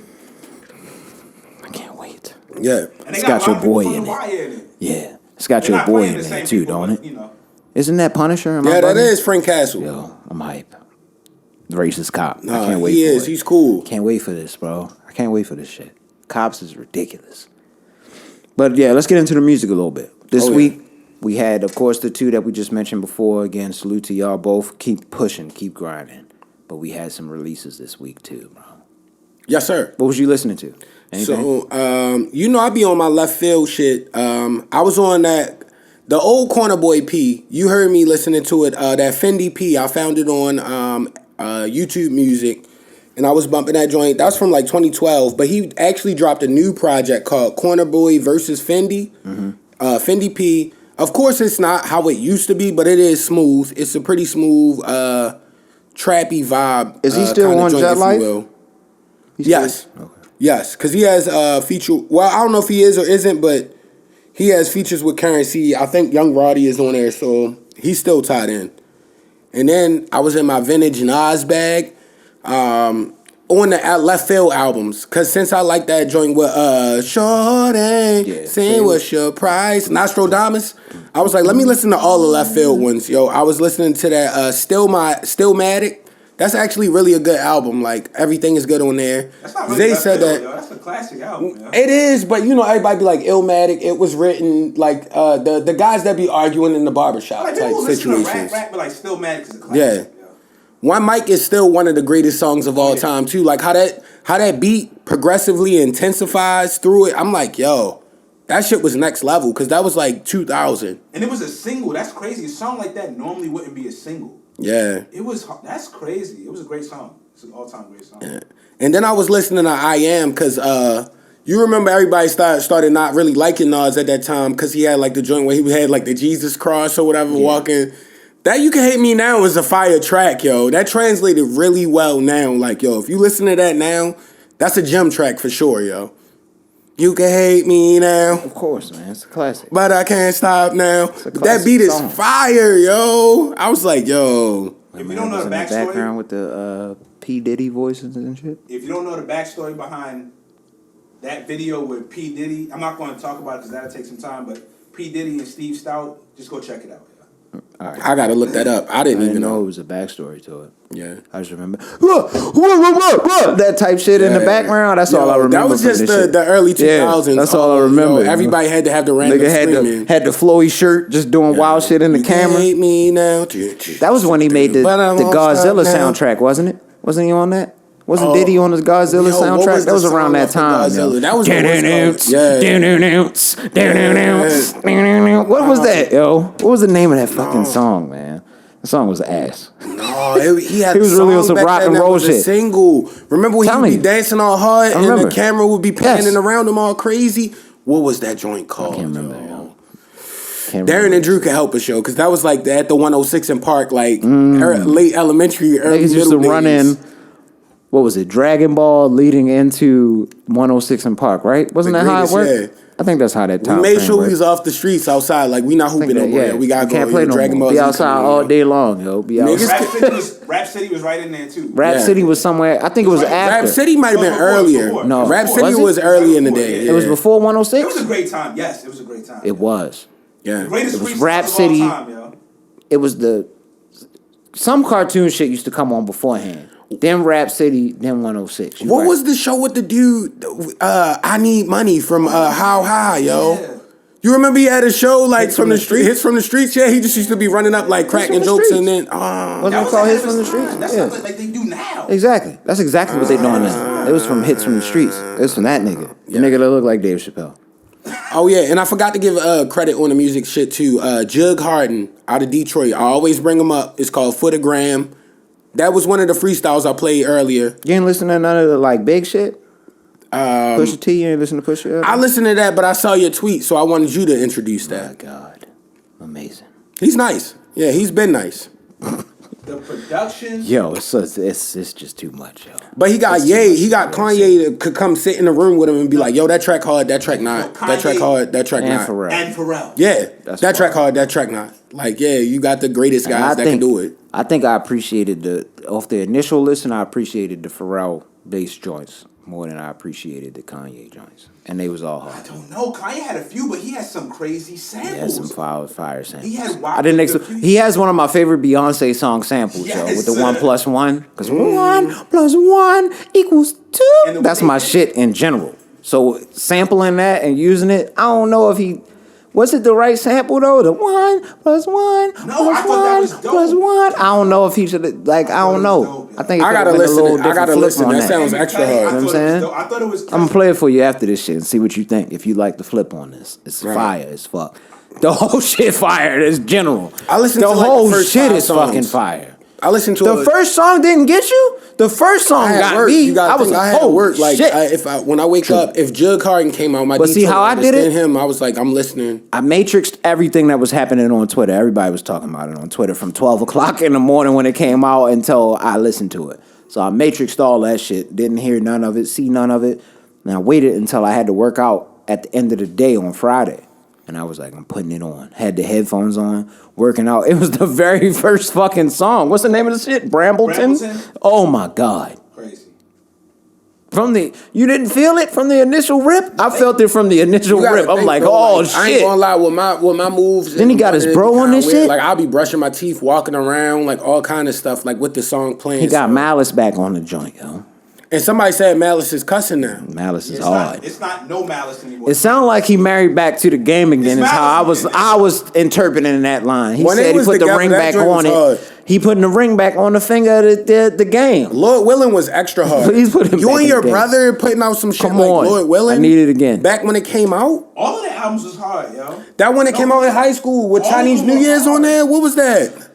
I can't wait. Yeah. And they It's got your boy in it. it. Yeah. It's got your boy in there too, don't it? You know. Isn't that Punisher? Yeah, that is Frank Castle. Yo, I'm hype. Racist cop. Nah, I can't wait he for is. it. He's cool. Can't wait for this, bro. I can't wait for this shit. Cops is ridiculous. But yeah, let's get into the music a little bit. This week, we had, of course, the two that we just mentioned before. Again, salute to y'all both. Keep pushing, keep grinding. But we had some releases this week too, bro. Yes, sir. What was you listening to? Anything? So, you know, I be on my left field shit. I was on the old Corner Boy P. You heard me listening to it. That Fendi P. I found it on YouTube Music. And I was bumping that joint. That's from like 2012. But he actually dropped a new project called Corner Boy versus Fendi. Fendi P. Of course, it's not how it used to be, but it is smooth. It's a pretty smooth, trappy vibe. Is he still on Jet Life? Yes. Okay. Yes, because he has feature. Well, I don't know if he is or isn't, but he has features with Currency. I think Young Roddy is on there, so he's still tied in. And then I was in my vintage Nas bag. On the Left Field albums, cause since I like that joint with Shorty, saying what's your price, Nostradamus, I was like, let me listen to all the Left Field ones, yo. I was listening to that Stillmatic. That's actually really a good album. Like everything is good on there. That's not really They Left said Field, that yo. That's a classic album. Yo. it is, but you know everybody be like Illmatic. It was written like the guys that be arguing in the barbershop Like, type people listen to situations. rap, but like Stillmatic is a classic. Yeah. Yo. One Mic is still one of the greatest songs of all time too. Like how that beat progressively intensifies through it. I'm like, yo, that shit was next level because that was like 2000. And it was a single. That's crazy. A song like that normally wouldn't be a single. Yeah. That's crazy. It was a great song. It's an all-time great song. Yeah. And then I was listening to I Am because you remember everybody started not really liking Nas at that time because he had like the joint where he had like the Jesus cross or whatever walking. That You Can Hate Me Now is a fire track, yo. That translated really well now. Like, yo, if you listen to that now, that's a gem track for sure, yo. You can hate me now. Of course, man. It's a classic. But I can't stop now. That beat is fire, yo. I was like, yo. If you don't know the backstory, background with the P. Diddy voices and shit. if you don't know the backstory behind that video with P. Diddy, I'm not going to talk about it because that'll take some time, but P. Diddy and Steve Stout, just go check it out. All right. I got to look that up. I didn't even know. It was a backstory to it. Yeah. I just remember that type shit in the background. That's all I remember. That was just the early 2000s. Yeah, that's all I remember. Everybody had to have the random Nigga had the flowy shirt, just doing wild shit in the camera. Hate me now. That was when he made the Godzilla soundtrack, wasn't it? Wasn't he on that? Wasn't Diddy on the Godzilla soundtrack? That was around that time. Yo. That was What was that, yo? What was the name of that fucking song, man? The song was ass. No, he had. He was really on some rock and roll shit. Single. Remember when he would be dancing all hard and the camera would be panning around him all crazy? What was that joint called? I can't remember, yo. Darren and Drew can help us, yo, because that was like at the 106 in Park, like late elementary, early Niggas used to middle run days. in. What was it? Dragon Ball leading into 106 in Park, right? Wasn't that how it worked? Yeah. I think that's how that time. We made sure we was off the streets outside, like we not hooping no more. Yeah. We gotta can't go. Play no Dragon more. Ball Be outside all day long, yo. Be outside. Rap City was right in there too. Rap City was somewhere. I think it was after. Rap City might have been earlier. No, Rap City was early in the day. Yeah. It was before 106. It was a great time. Yes, it was a great time. It was. Yeah. The greatest it was Rap City. Time, yo. It was some cartoon shit used to come on beforehand. Then Rap City, then 106. What was the show with the dude? I Need Money from How High, yo. Yeah. You remember he had a show like Hits from the Streets? Yeah, he just used to be running up like cracking jokes and then. Wasn't it called Hits from the Streets? That's something like they do now. Exactly. That's exactly what they doing now. It was from Hits from the Streets. It was from that nigga. The nigga that looked like Dave Chappelle. Oh yeah, and I forgot to give credit on the music shit too. Jug Harden out of Detroit. I always bring him up. It's called Footagram. That was one of the freestyles I played earlier. You ain't listen to none of the like big shit? Pusha T, you ain't listen to Pusha? I listened to that, but I saw your tweet, so I wanted you to introduce that. My God, amazing. He's nice. Yeah, he's been nice. The production. Yo, it's just too much, yo. But he got he got Kanye that could come sit in the room with him and be like, yo, that track hard, that track not. That track hard, that track not. And Pharrell. Yeah, that track fire. hard, that track not. Like, yeah, you got the greatest guys that can do it. I think I appreciated off the initial listen, I appreciated the Pharrell bass joints more than I appreciated the Kanye joints. And they was all hard. I don't know. Kanye had a few, but he had some crazy samples. He had some fire samples. He had He has one of my favorite Beyonce song samples, yo, with the 1+1. Because 1+1 equals 2. That's my shit in general. So sampling that and using it, I don't know if he... Was it the right sample though? The 1+1 No, I thought that was dope. +1. I don't know if he should like. I don't know. I think it I gotta could've been a listen. little I gotta different listen. flip on That sounds extra hard. You know what I'm saying? I thought it was. I'm gonna play it for you after this shit and see what you think. If you like the flip on this, it's fire as fuck. The whole shit fire. It's general. I listened the to like whole the first shit 5 is songs. fucking fire. I listened to The first song didn't get you. The first song got work. me. You gotta I was think, like, I had oh work. Like shit. when I wake up, if Jug Harden came out, my But see Detroit how I did artist, it? then him, I was like, I'm listening. I matrixed everything that was happening on Twitter. Everybody was talking about it on Twitter from 12 o'clock in the morning when it came out until I listened to it. So I matrixed all that shit. Didn't hear none of it, see none of it. And I waited until I had to work out at the end of the day on Friday. And I was like, I'm putting it on. Had the headphones on, working out. It was the very first fucking song. What's the name of the shit? Brambleton? Oh my God. Crazy. You didn't feel it from the initial rip? I felt it from the initial rip. I'm like, oh shit. I ain't gonna lie with my moves. Then he got his bro on this shit? Like I'll be brushing my teeth, walking around, like all kind of stuff, like with the song playing. He got Malice back on the joint, yo. And somebody said Malice is cussing now. Malice is hard. It's not no malice anymore. It sounded like he married back to the game again. Is how I was interpreting that line. He said he put the ring back on it. He putting the ring back on the finger of the game. Lord Willin was extra hard. Please put him you back and in your the game. brother putting out some shit Come like on. Lord Willin. I need it again. Back when it came out. All of the albums was hard, yo. That one that came out in high school with All Chinese of them New Year's hard. on there. What was that?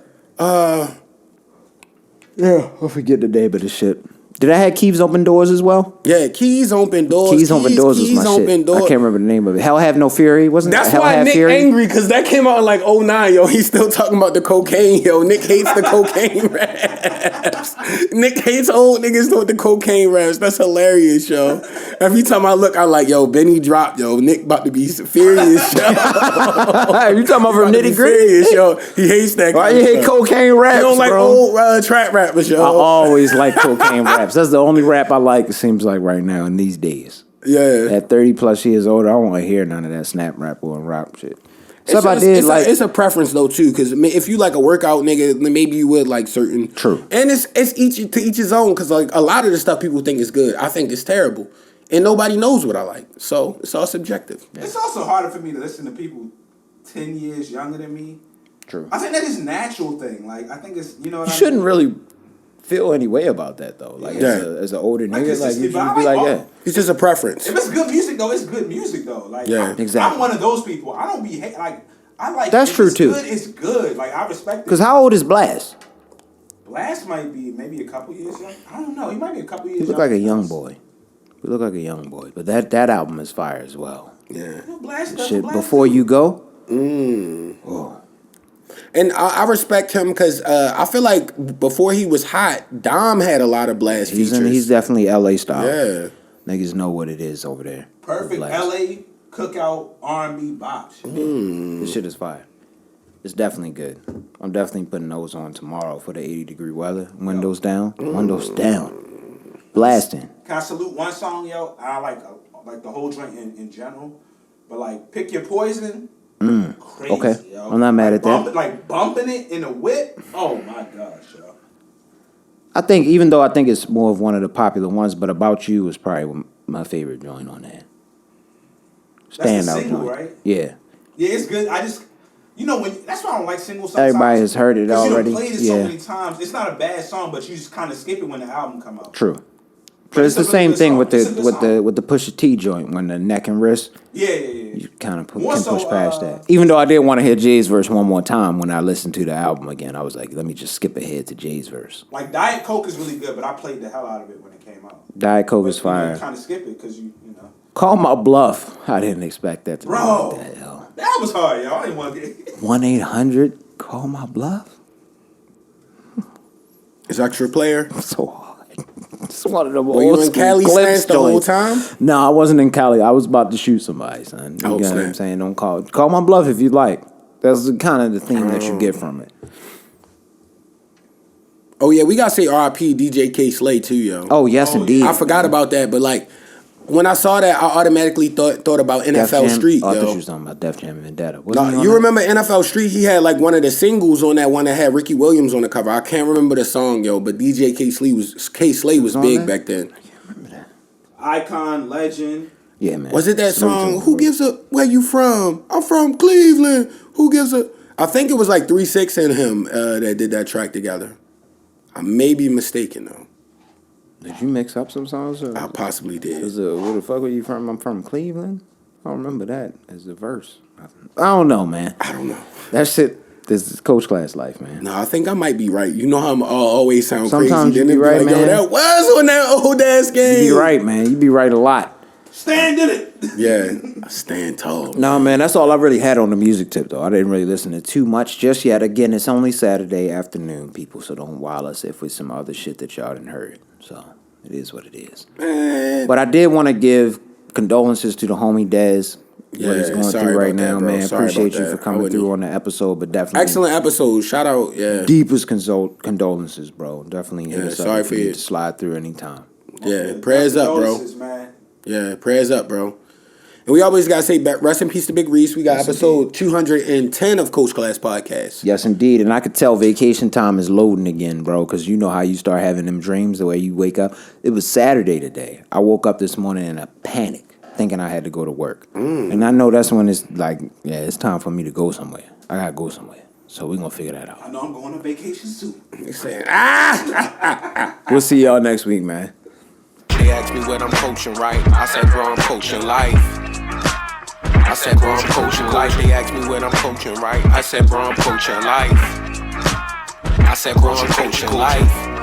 Yeah, I forget the name of the shit. Did I have Keys Open Doors as well? Yeah, Keys Open Doors. Keys Open Doors was my shit. I can't remember the name of it. Hell Have No Fury, wasn't it? That's Hell why Have Nick Fury? angry, because that came out in like 09, yo. He's still talking about the cocaine, yo. Nick hates the cocaine raps. Nick hates old niggas with the cocaine raps. That's hilarious, yo. Every time I look, I'm like, yo, Benny dropped, yo. Nick about to be furious, yo. You talking about from Nitty Gritty? Furious, yo. He hates that. Why you hate cocaine raps, You don't like bro? old trap rappers, yo. I always like cocaine raps. That's the only rap I like, it seems like, right now in these days. Yeah. At 30 plus years older, I don't want to hear none of that snap rap or rock shit. Stuff I did, it's a preference though too, because if you like a workout nigga, then maybe you would like certain. True. And it's each to each his own, because like a lot of the stuff people think is good, I think it's terrible, and nobody knows what I like, so it's all subjective. It's also harder for me to listen to people 10 years younger than me. True. I think that is a natural thing. Like I think it's You shouldn't really feel any way about that though. Like as an older nigga, it's like just- you if should I be like like all- that. It's just a preference. If it's good music though, it's good music though. Like Yeah, exactly. I'm one of those people. I don't be I like. That's if true, it's too. Good, it's good. Like I respect it. Because how old is Blast? Blast might be maybe a couple years young. I don't know. He might be a couple years. He look like a young boy. He look like a young boy. But that album is fire as well. Yeah. Blast does Shit, Blast Before too. You Go. And I respect him because I feel like before he was hot, Dom had a lot of Blast features. He's definitely LA style. Yeah. Niggas know what it is over there. Perfect Blast. LA cookout R&B bop shit. This shit is fire. It's definitely good. I'm definitely putting those on tomorrow for the 80-degree weather. Windows down. Windows down. Blasting. Can I salute one song, yo? I like the whole joint in general, but like Pick Your Poison. Crazy, Okay. yo. I'm not mad at that. Like bumping it in a whip. Oh my gosh, yo. I think, even though I think it's more of one of the popular ones, but About You is probably my favorite joint on that. That's the Standout single, joint. right? Yeah. Yeah, it's good. That's why I don't like singles. Everybody has heard it 'Cause already. You done played it Yeah. so many times. It's not a bad song, but you just kind of skip it when the album come out. True. So it's the a really same good thing song. with It's a good song. the Pusha T joint when the neck and wrist. Yeah. You kind of can More so, push past that. Even though I did want to hear Jay's verse one more time when I listened to the album again, I was like, let me just skip ahead to Jay's verse. Like Diet Coke is really good, but I played the hell out of it when it came out. Diet Coke is You fire. kind of skip it because you know. Call My Bluff. I didn't expect that to be Bro, like that, yo. that was hard, y'all. I didn't want to get 1-800 Call My Bluff. Is extra player? So hard. It's one of the Were you old in Cali clips stance the whole joints. time? No, I wasn't in Cali. I was about to shoot somebody, son. You Oh, get what I'm snap. saying? Don't call my bluff if you like. That's the kind of the theme that you get from it. Oh yeah, we gotta say R.I.P. DJ K Slay too, yo. Oh yes, indeed. I forgot about that, but like when I saw that, I automatically thought about Def NFL Jam. Street, Oh, I thought you yo. was talking about Def Jam and Vendetta. Wasn't he No, on you that? remember NFL Street? He had like one of the singles on that one that had Ricky Williams on the cover. I can't remember the song, yo, but DJ K Slay was on big that? back then. Icon, Legend. Yeah, man. Was it that Salute to song? him. Who gives a where you from? I'm from Cleveland. Who gives a? I think it was like 3 6 and him that did that track together. I may be mistaken though. Did you mix up some songs? Or I possibly did. was it, where the fuck were you from? I'm from Cleveland. I don't remember that as the verse. I don't know, man. I don't know. That shit. This is coach class life, man. No, I think I might be right. You know how I'm always sound Sometimes crazy. you Then be it right, like, man. Yo, that was on that old ass game. You be right, man. You be right a lot. Stan did it. Yeah, I stand tall. No, man, that's all I really had on the music tip, though. I didn't really listen to too much just yet. Again, it's only Saturday afternoon, people, so don't wild us if with some other shit that y'all didn't heard. So, it is what it is. Man. But I did want to give condolences to the homie Dez. What he's Yeah, going sorry through right about that, now, bro. man. Sorry Appreciate about you that. for I coming wouldn't- through on the episode, but definitely Excellent episode. Shout out. Yeah. deepest condolences, bro. Definitely hit Yeah, us up sorry if for you you. need to slide through anytime. Yeah. Prayers up, bro. Condolences, man. Yeah. Prayers up, bro. And we always gotta say rest in peace to Big Reese. We got episode 210 of Coach Class Podcast. Yes, indeed. And I could tell vacation time is loading again, bro, because you know how you start having them dreams the way you wake up. It was Saturday today. I woke up this morning in a panic, thinking I had to go to work. And I know that's when it's like, yeah, it's time for me to go somewhere. I got to go somewhere. So we're going to figure that out. I know I'm going on vacation soon. They saying, We'll see y'all next week, man. They asked me when I'm coaching, right? I said, bro, I'm coaching life. I said, bro, I'm coaching life. They asked me when I'm coaching, right? I said, bro, I'm coaching life. I said, bro, I'm coaching life.